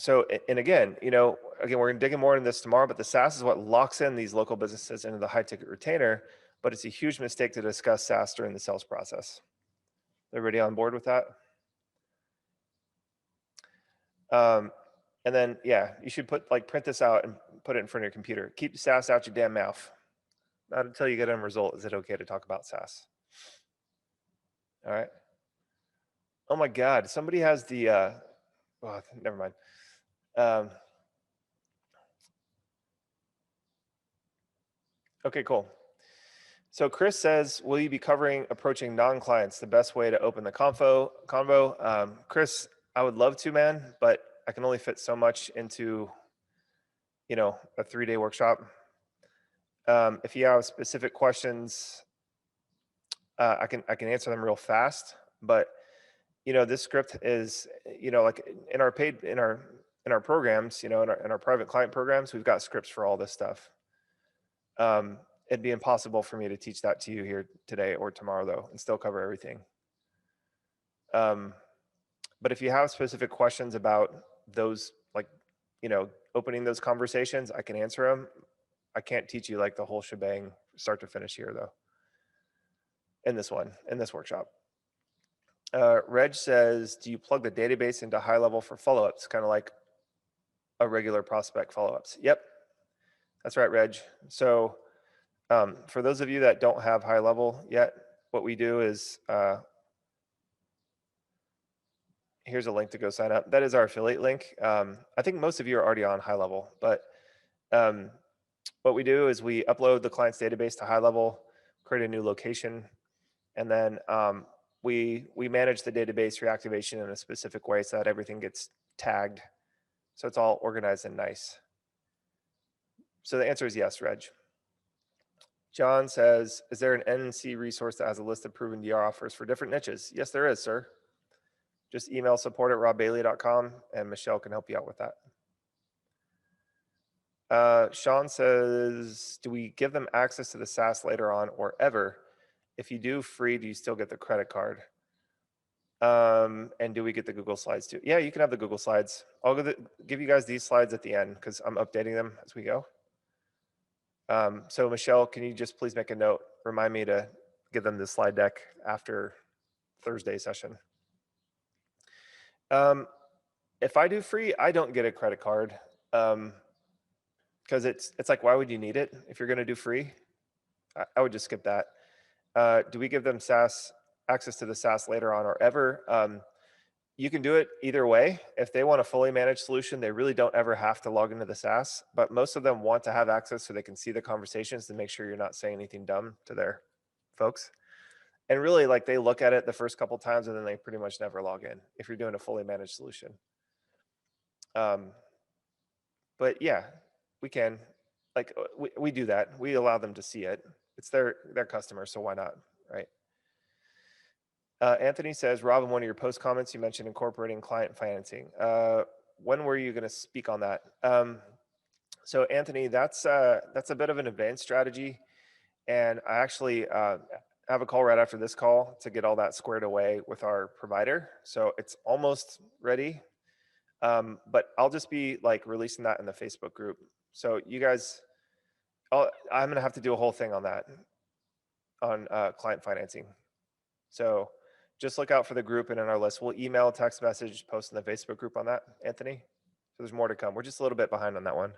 So, and again, we're going to dig in more into this tomorrow, but the SaaS is what locks in these local businesses into the high ticket retainer, but it's a huge mistake to discuss SaaS during the sales process. Everybody on board with that? And then, yeah, you should print this out and put it in front of your computer. Keep SaaS out your damn mouth. Not until you get a result is it okay to talk about SaaS. All right. Oh my God, somebody has the, oh, never mind. Okay, cool. So Chris says, will you be covering approaching non-clients, the best way to open the convo? Chris, I would love to, man, but I can only fit so much into, a 3-day workshop. If you have specific questions, I can answer them real fast, but this script is, like in our programs, in our private client programs, we've got scripts for all this stuff. It'd be impossible for me to teach that to you here today or tomorrow, though, and still cover everything. But if you have specific questions about those, opening those conversations, I can answer them. I can't teach you like the whole shebang, start to finish here, though. In this workshop. Reg says, do you plug the database into GoHighLevel for follow-ups, kind of like a regular prospect follow-ups? Yep, that's right, Reg. So for those of you that don't have GoHighLevel yet, what we do is, here's a link to go sign up. That is our affiliate link. I think most of you are already on GoHighLevel, but what we do is we upload the client's database to GoHighLevel, create a new location, and then we manage the database reactivation in a specific way so that everything gets tagged, so it's all organized and nice. So the answer is yes, Reg. John says, is there an NC resource that has a list of proven DR offers for different niches? Yes, there is, sir. Just email support@robbailey.com and Michelle can help you out with that. Sean says, do we give them access to the SaaS later on or ever? If you do free, do you still get the credit card? And do we get the Google Slides too? Yeah, you can have the Google Slides. I'll give you guys these slides at the end because I'm updating them as we go. So Michelle, can you just please make a note, remind me to give them the slide deck after Thursday session. If I do free, I don't get a credit card because it's like, why would you need it if you're going to do free? I would just skip that. Do we give them SaaS access to the SaaS later on or ever? You can do it either way. If they want a fully managed solution, they really don't ever have to log into the SaaS, but most of them want to have access so they can see the conversations to make sure you're not saying anything dumb to their folks. And really, like, they look at it the first couple times and then they pretty much never log in if you're doing a fully managed solution. But yeah, we can, like, we do that. We allow them to see it. It's their customer, so why not, right? Anthony says, Rob, in one of your post comments, you mentioned incorporating client financing. When were you going to speak on that? So Anthony, that's a bit of an advanced strategy. And I actually have a call right after this call to get all that squared away with our provider. So it's almost ready. But I'll just be like releasing that in the Facebook group. So you guys, I'm going to have to do a whole thing on that, on client financing. So just look out for the group and in our list. We'll email, text message, post in the Facebook group on that, Anthony. So there's more to come. We're just a little bit behind on that one.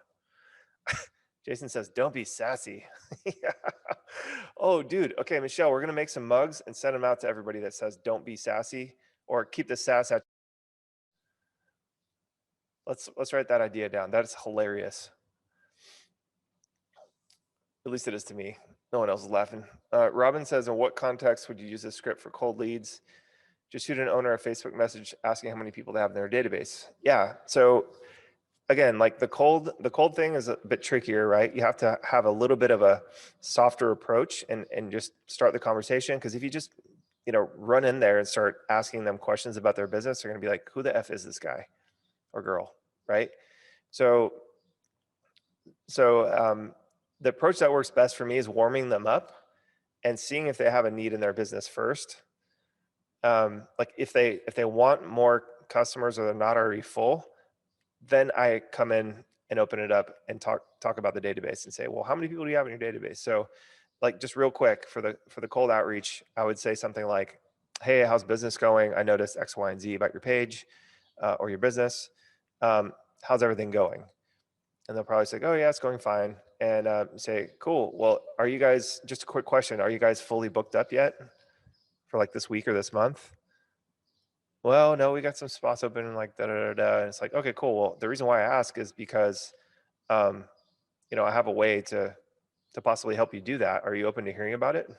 Jason says, don't be sassy. Yeah. Oh, dude. Okay, Michelle, we're going to make some mugs and send them out to everybody that says, don't be sassy, or keep the sass at. Let's write that idea down. That's hilarious. At least it is to me. No one else is laughing. Robin says, in what context would you use this script for cold leads? Just shoot an owner a Facebook message asking how many people they have in their database. Yeah. So again, like the cold thing is a bit trickier, right? You have to have a little bit of a softer approach and just start the conversation. Because if you just, run in there and start asking them questions about their business, they're going to be like, who the F is this guy or girl, right? So the approach that works best for me is warming them up and seeing if they have a need in their business first. Like if they want more customers or they're not already full, then I come in and open it up and talk about the database and say, well, how many people do you have in your database? So like just real quick for the cold outreach, I would say something like, hey, how's business going? I noticed X, Y, and Z about your page or your business. How's everything going? And they'll probably say, oh yeah, it's going fine. And say, cool. Well, are you guys, just a quick question, are you guys fully booked up yet for like this week or this month? Well, no, we got some spots open and like da da da da. And it's like, okay, cool. Well, the reason why I ask is because, I have a way to possibly help you do that. Are you open to hearing about it?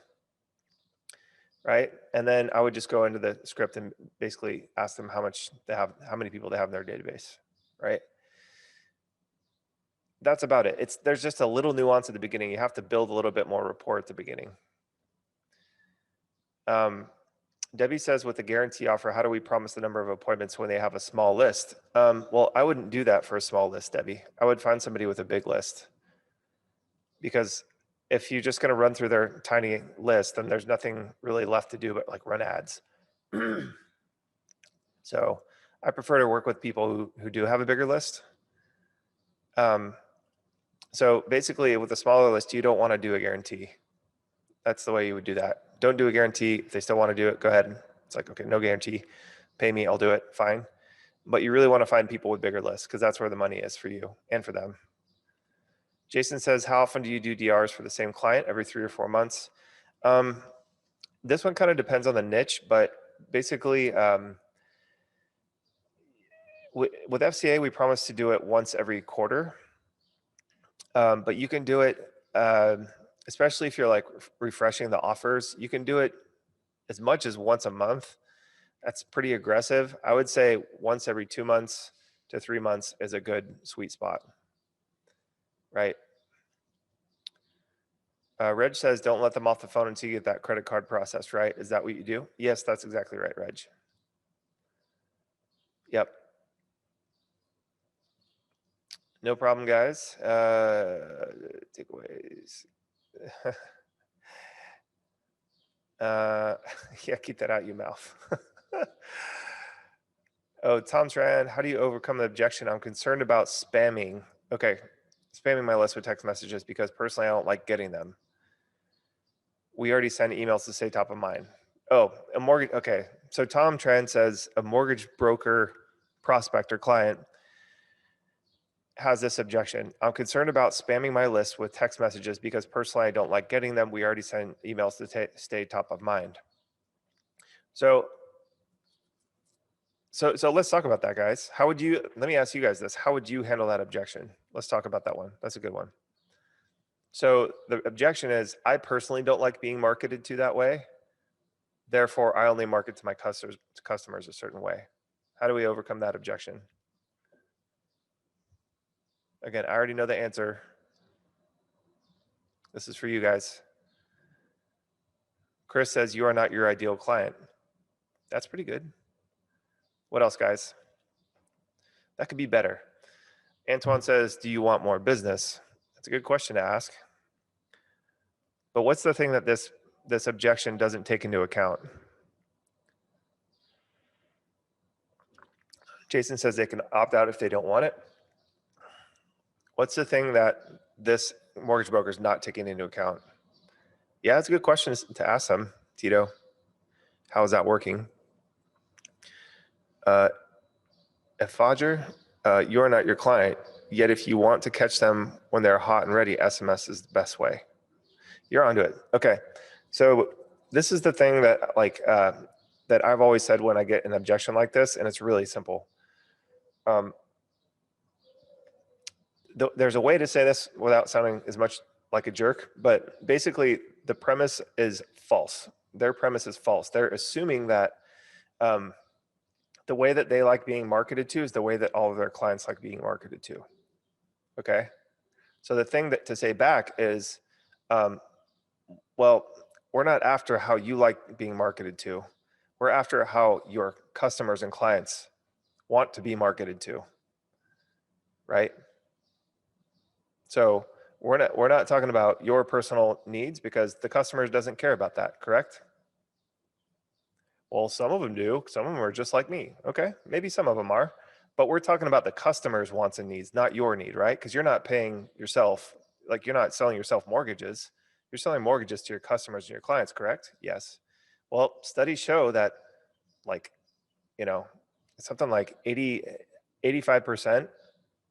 Right. And then I would just go into the script and basically ask them how many people they have in their database. Right. That's about it. There's just a little nuance at the beginning. You have to build a little bit more rapport at the beginning. Debbie says, with the guarantee offer, how do we promise the number of appointments when they have a small list? Well, I wouldn't do that for a small list, Debbie. I would find somebody with a big list. Because if you're just going to run through their tiny list, then there's nothing really left to do but like run ads. So I prefer to work with people who do have a bigger list. So basically with a smaller list, you don't want to do a guarantee. That's the way you would do that. Don't do a guarantee. If they still want to do it, go ahead. It's like, okay, no guarantee. Pay me, I'll do it, fine. But you really want to find people with bigger lists because that's where the money is for you and for them. Jason says, how often do you do DRs for the same client? Every 3 or 4 months? This one kind of depends on the niche, but basically with FCA, we promise to do it once every quarter. But you can do it, especially if you're like refreshing the offers, you can do it as much as once a month. That's pretty aggressive. I would say once every 2 months to 3 months is a good sweet spot, right? Reg says, don't let them off the phone until you get that credit card processed, right? Is that what you do? Yes, that's exactly right, Reg. Yep. No problem, guys. Takeaways. Yeah, keep that out your mouth. Oh, Tom Tran, how do you overcome the objection? I'm concerned about spamming. Okay, spamming my list with text messages because personally I don't like getting them. We already send emails to stay top of mind. Oh, a mortgage. Okay, so Tom Tran says a mortgage broker prospect or client has this objection. I'm concerned about spamming my list with text messages because personally I don't like getting them. We already send emails to stay top of mind. So let's talk about that, guys. Let me ask you guys this. How would you handle that objection? Let's talk about that one. That's a good one. So the objection is, I personally don't like being marketed to that way. Therefore, I only market to my customers a certain way. How do we overcome that objection? Again, I already know the answer. This is for you guys. Chris says, you are not your ideal client. That's pretty good. What else, guys? That could be better. Antoine says, do you want more business? That's a good question to ask. But what's the thing that this objection doesn't take into account? Jason says they can opt out if they don't want it. What's the thing that this mortgage broker is not taking into account? Yeah, it's a good question to ask them, Tito. How is that working? Fodger, you're not your client, yet if you want to catch them when they're hot and ready, SMS is the best way. You're onto it. Okay, so this is the thing that that I've always said when I get an objection like this, and it's really simple. There's a way to say this without sounding as much like a jerk, but basically the premise is false. Their premise is false. They're assuming that the way that they like being marketed to is the way that all of their clients like being marketed to. Okay. So the thing that to say back is, well, we're not after how you like being marketed to. We're after how your customers and clients want to be marketed to, right? So we're not talking about your personal needs because the customer doesn't care about that, correct? Well, some of them do. Some of them are just like me. Okay, maybe some of them are, but we're talking about the customer's wants and needs, not your need, right? Because you're not paying yourself, like you're not selling yourself mortgages. You're selling mortgages to your customers and your clients, correct? Yes. Well, studies show that like, you know, something like 85%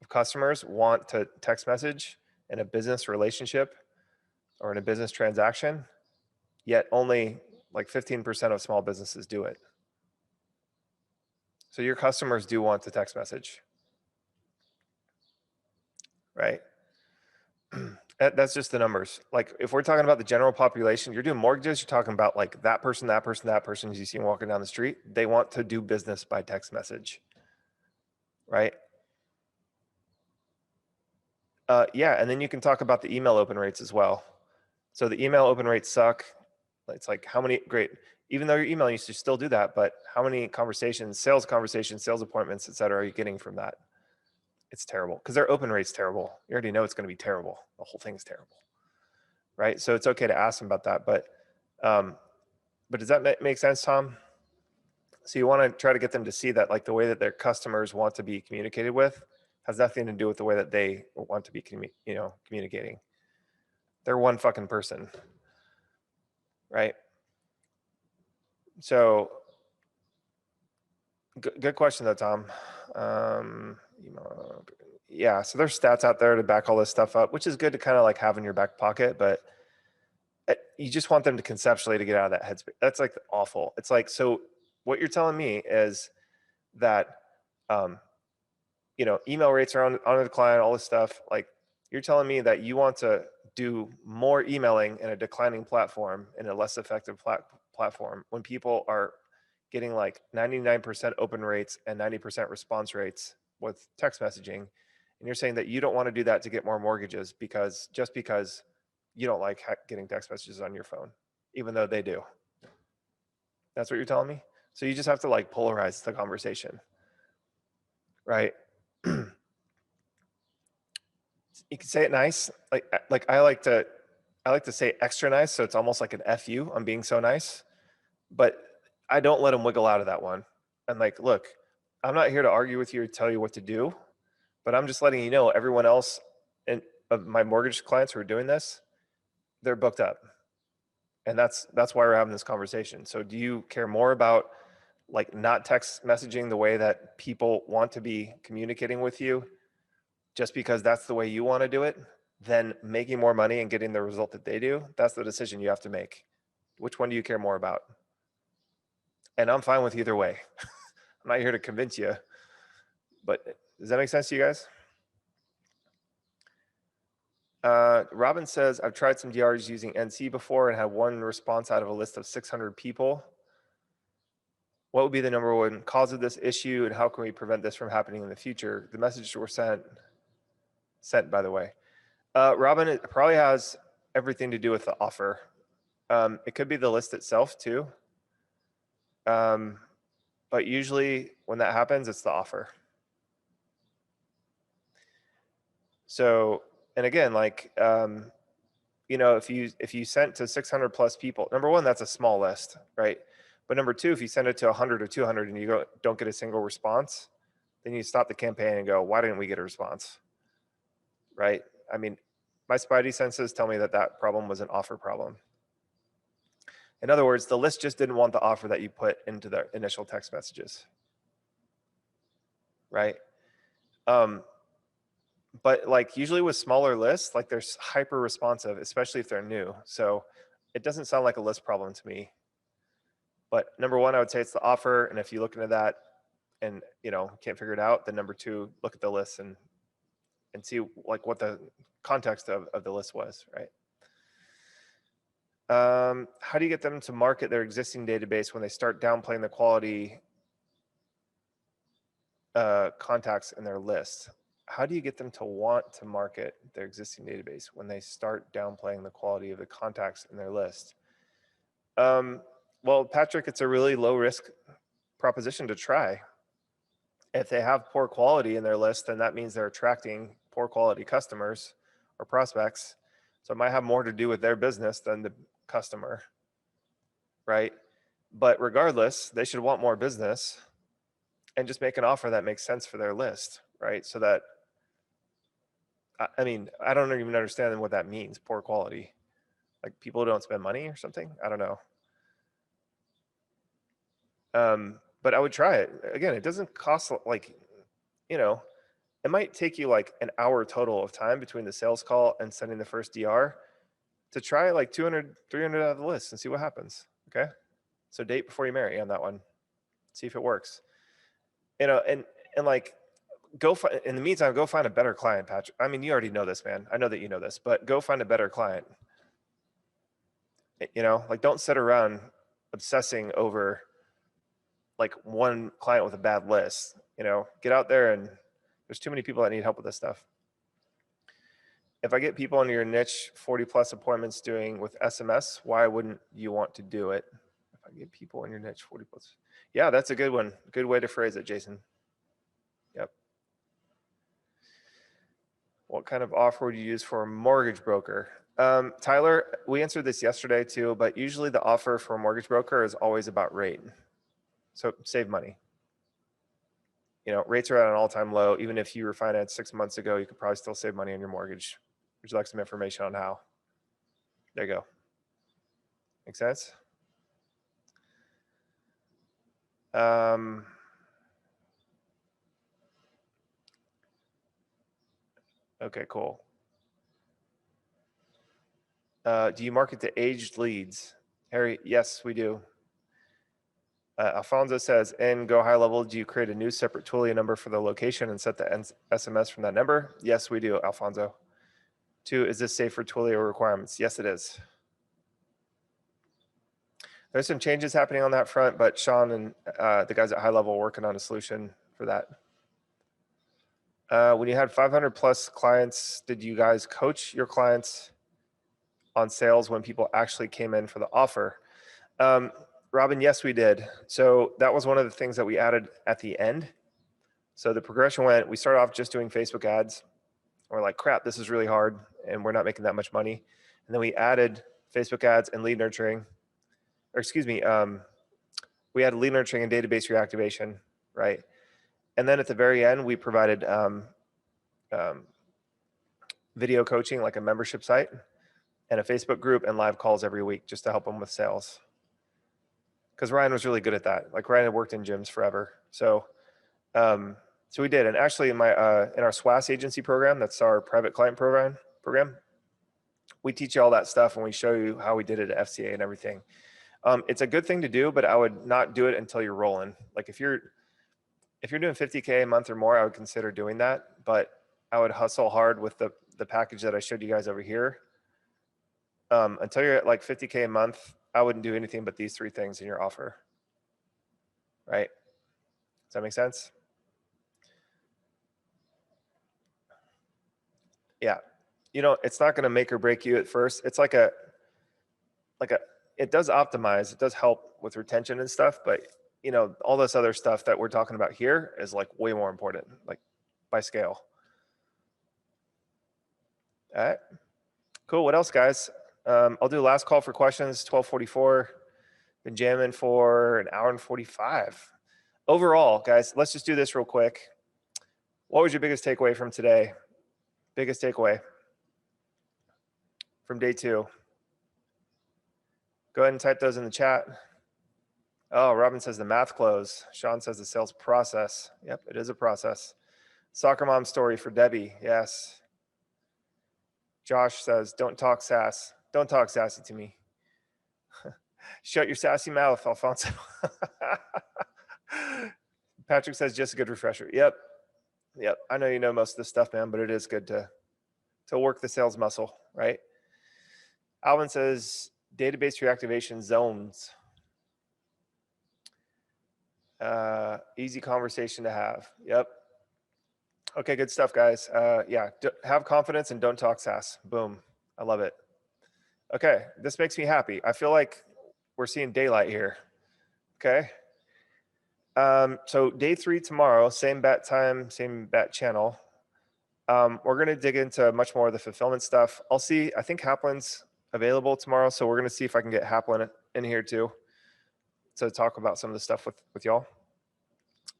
of customers want to text message in a business relationship or in a business transaction, yet only like 15% of small businesses do it. So your customers do want the text message, right? That's just the numbers. Like if we're talking about the general population, you're doing mortgages, you're talking about like that person, that person, that person, as you see them walking down the street, they want to do business by text message, right? Yeah, and then you can talk about the email open rates as well. So the email open rates suck. It's like how many, great, even though you're emailing, you should still do that, but how many conversations, sales appointments, et cetera, are you getting from that? It's terrible because their open rate's terrible. You already know it's going to be terrible. The whole thing's terrible, right? So it's okay to ask them about that, but does that make sense, Tom? So you want to try to get them to see that like the way that their customers want to be communicated with has nothing to do with the way that they want to be, communicating. They're one fucking person, right? So good question though, Tom. Yeah, so there's stats out there to back all this stuff up, which is good to kind of like have in your back pocket, but you just want them to conceptually to get out of that headspace. That's like awful. It's like, so what you're telling me is that, email rates are on the decline, all this stuff. Like you're telling me that you want to do more emailing in a declining platform, in a less effective platform, when people are getting like 99% open rates and 90% response rates with text messaging. And you're saying that you don't want to do that to get more mortgages because you don't like getting text messages on your phone, even though they do. That's what you're telling me? So you just have to like polarize the conversation, right? You can say it nice. Like I like to say extra nice. So it's almost like an FU. I'm being so nice, but I don't let them wiggle out of that one. And like, look, I'm not here to argue with you or tell you what to do, but I'm just letting you know everyone else and of my mortgage clients who are doing this, they're booked up. And that's why we're having this conversation. So do you care more about like not text messaging the way that people want to be communicating with you just because that's the way you want to do it, than making more money and getting the result that they do? That's the decision you have to make. Which one do you care more about? And I'm fine with either way. I'm not here to convince you, but does that make sense to you guys? Robin says, I've tried some DRs using NC before and had one response out of a list of 600 people. What would be the number one cause of this issue, and how can we prevent this from happening in the future? The messages were sent, by the way. Robin, it probably has everything to do with the offer. It could be the list itself too. But usually when that happens, it's the offer. So, and again, like, if you sent to 600 plus people, number one, that's a small list, right? But number two, if you send it to 100 or 200 and you don't get a single response, then you stop the campaign and go, why didn't we get a response? Right? I mean, my spidey senses tell me that problem was an offer problem. In other words, the list just didn't want the offer that you put into the initial text messages, right? But like usually with smaller lists, like they're hyper responsive, especially if they're new. So it doesn't sound like a list problem to me. But number one, I would say it's the offer. And if you look into that and can't figure it out, then number two, look at the list and see like what the context of the list was, right? How do you get them to market their existing database when they start downplaying the quality contacts in their list? How do you get them to want to market their existing database when they start downplaying the quality of the contacts in their list? Well, Patrick, it's a really low risk proposition to try. If they have poor quality in their list, then that means they're attracting poor quality customers or prospects. So it might have more to do with their business than the customer, right? But regardless, they should want more business and just make an offer that makes sense for their list, right? So that, I mean, I don't even understand what that means, poor quality. Like people don't spend money or something? I don't know. But I would try it. Again, it doesn't cost like, you know, it might take you like an hour total of time between the sales call and sending the first DR to try like 200, 300 out of the list and see what happens. Okay. So date before you marry on that one. See if it works. You know, and like go find, in the meantime, go find a better client, Patrick. I mean, you already know this, man. I know that you know this, but go find a better client. You know, like don't sit around obsessing over like one client with a bad list. You know, get out there, and there's too many people that need help with this stuff. If I get people in your niche 40 plus appointments doing with SMS, why wouldn't you want to do it? If I get people in your niche 40 plus. Yeah, that's a good one. Good way to phrase it, Jason. Yep. What kind of offer would you use for a mortgage broker? Tyler, we answered this yesterday too, but usually the offer for a mortgage broker is always about rate. So save money. You know, rates are at an all-time low. Even if you refinanced 6 months ago, you could probably still save money on your mortgage. Would you like some information on how? There you go. Make sense? Okay, cool. Do you market to aged leads? Harry, yes, we do. Alfonso says, in GoHighLevel, do you create a new separate Twilio number for the location and set the SMS from that number? Yes, we do, Alfonso. 2, is this safe for Twilio requirements? Yes, it is. There's some changes happening on that front, but Sean and the guys at HighLevel are working on a solution for that. When you had 500 plus clients, did you guys coach your clients on sales when people actually came in for the offer? Robin, yes, we did. So that was one of the things that we added at the end. So the progression went, we started off just doing Facebook ads. We're like, crap, this is really hard and we're not making that much money. And then we added Facebook ads and lead nurturing, or excuse me, we added lead nurturing and database reactivation, right? And then at the very end, we provided video coaching, like a membership site and a Facebook group and live calls every week just to help them with sales. Because Ryan was really good at that. Like Ryan had worked in gyms forever. So we did. And actually in our SWAS agency program, that's our private client program, we teach you all that stuff and we show you how we did it at FCA and everything. It's a good thing to do, but I would not do it until you're rolling. Like if you're doing 50K a month or more, I would consider doing that, but I would hustle hard with the package that I showed you guys over here. Until you're at like 50K a month, I wouldn't do anything but these 3 things in your offer, right? Does that make sense? Yeah. You know, it's not going to make or break you at first. It's like it does optimize, it does help with retention and stuff, but you know, all this other stuff that we're talking about here is like way more important, like by scale. All right, cool. What else, guys? I'll do last call for questions, 12:44. Been jamming for an hour and 45. Overall, guys, let's just do this real quick. What was your biggest takeaway from today? Biggest takeaway from day 2? Go ahead and type those in the chat. Oh, Robin says the math close. Sean says the sales process. Yep, it is a process. Soccer mom story for Debbie. Yes. Josh says, don't talk sass. Don't talk sassy to me. Shut your sassy mouth, Alfonso. Patrick says, just a good refresher. Yep. I know you know most of this stuff, man, but it is good to work the sales muscle, right? Alvin says, database reactivation zones. Easy conversation to have. Yep. Okay, good stuff, guys. Yeah, have confidence and don't talk sass. Boom. I love it. Okay, this makes me happy. I feel like we're seeing daylight here. Okay. So day 3 tomorrow, same bat time, same bat channel. We're going to dig into much more of the fulfillment stuff. I'll see, I think Haplin's available tomorrow, so we're going to see if I can get Haplin in here too. to talk about some of the stuff with y'all.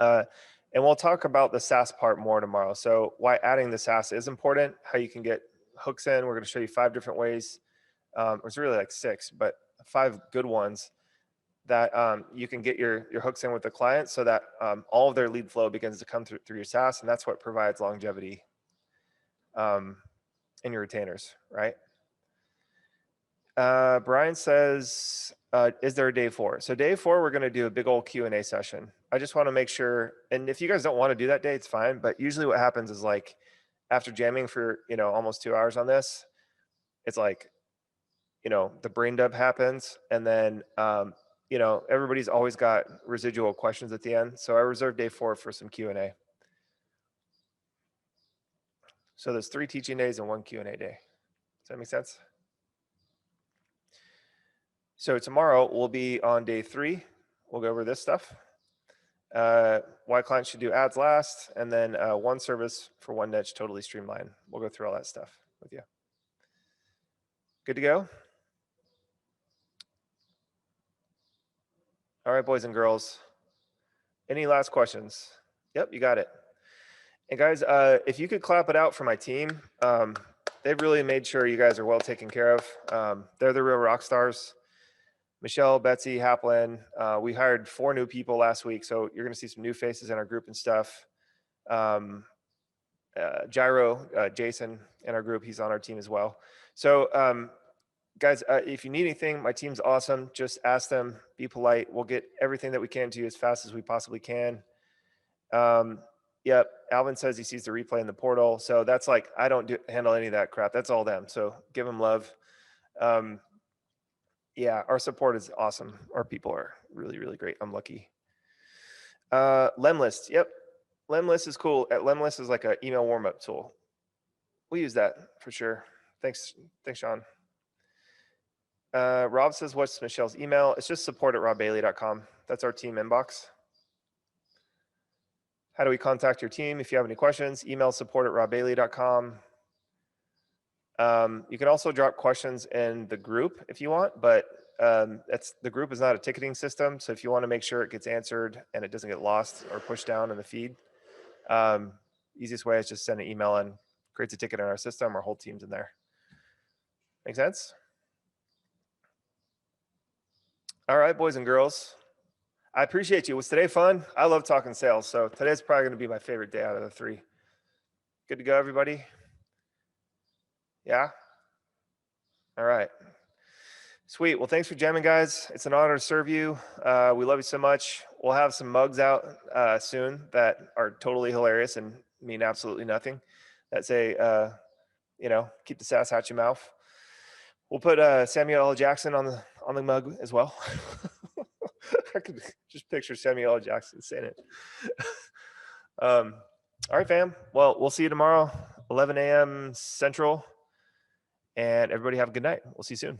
And we'll talk about the Saas part more tomorrow. So why adding the Saas is important, how you can get hooks in. We're going to show you 5 different ways. It's really like 6, but 5 good ones that you can get your hooks in with the client so that all of their lead flow begins to come through your Saas, and that's what provides longevity in your retainers, right? Brian says, is there a day 4? So day 4, we're going to do a big old Q&A session. I just want to make sure, and if you guys don't want to do that day, it's fine. But usually what happens is like after jamming for, almost 2 hours on this, it's like, the brain dump happens. And then, everybody's always got residual questions at the end. So I reserved day 4 for some Q&A. So there's 3 teaching days and 1 Q&A day. Does that make sense? So tomorrow we'll be on day 3. We'll go over this stuff. Why clients should do ads last, and then 1 service for 1 niche, totally streamlined. We'll go through all that stuff with you. Good to go? All right, boys and girls. Any last questions? Yep, you got it. And guys, if you could clap it out for my team. They've really made sure you guys are well taken care of. They're the real rock stars. Michelle, Betsy, Haplin. We hired 4 new people last week, so you're going to see some new faces in our group and stuff. Gyro, Jason in our group, he's on our team as well. So guys, if you need anything, my team's awesome. Just ask them, be polite. We'll get everything that we can to you as fast as we possibly can. Yep, Alvin says he sees the replay in the portal. So that's like, I don't handle any of that crap. That's all them. So give them love. Yeah, our support is awesome. Our people are really, really great. I'm lucky. Lemlist. Yep. Lemlist is cool. Lemlist is like an email warm-up tool. We use that for sure. Thanks, Sean. Rob says, what's Michelle's email? It's just support@robbailey.com. That's our team inbox. How do we contact your team? If you have any questions, email support@robbailey.com. You can also drop questions in the group if you want, but the group is not a ticketing system. So if you want to make sure it gets answered and it doesn't get lost or pushed down in the feed, easiest way is just send an email and creates a ticket in our system. Our whole team's in there. Make sense? All right, boys and girls. I appreciate you. Was today fun? I love talking sales. So today's probably going to be my favorite day out of the 3. Good to go, everybody? Yeah? All right. Sweet. Well, thanks for jamming, guys. It's an honor to serve you. We love you so much. We'll have some mugs out soon that are totally hilarious and mean absolutely nothing. That say, keep the sass out your mouth. We'll put Samuel L. Jackson on the mug as well. I could just picture Samuel L. Jackson saying it. All right, fam. Well, we'll see you tomorrow, 11 a.m. Central. And everybody have a good night. We'll see you soon.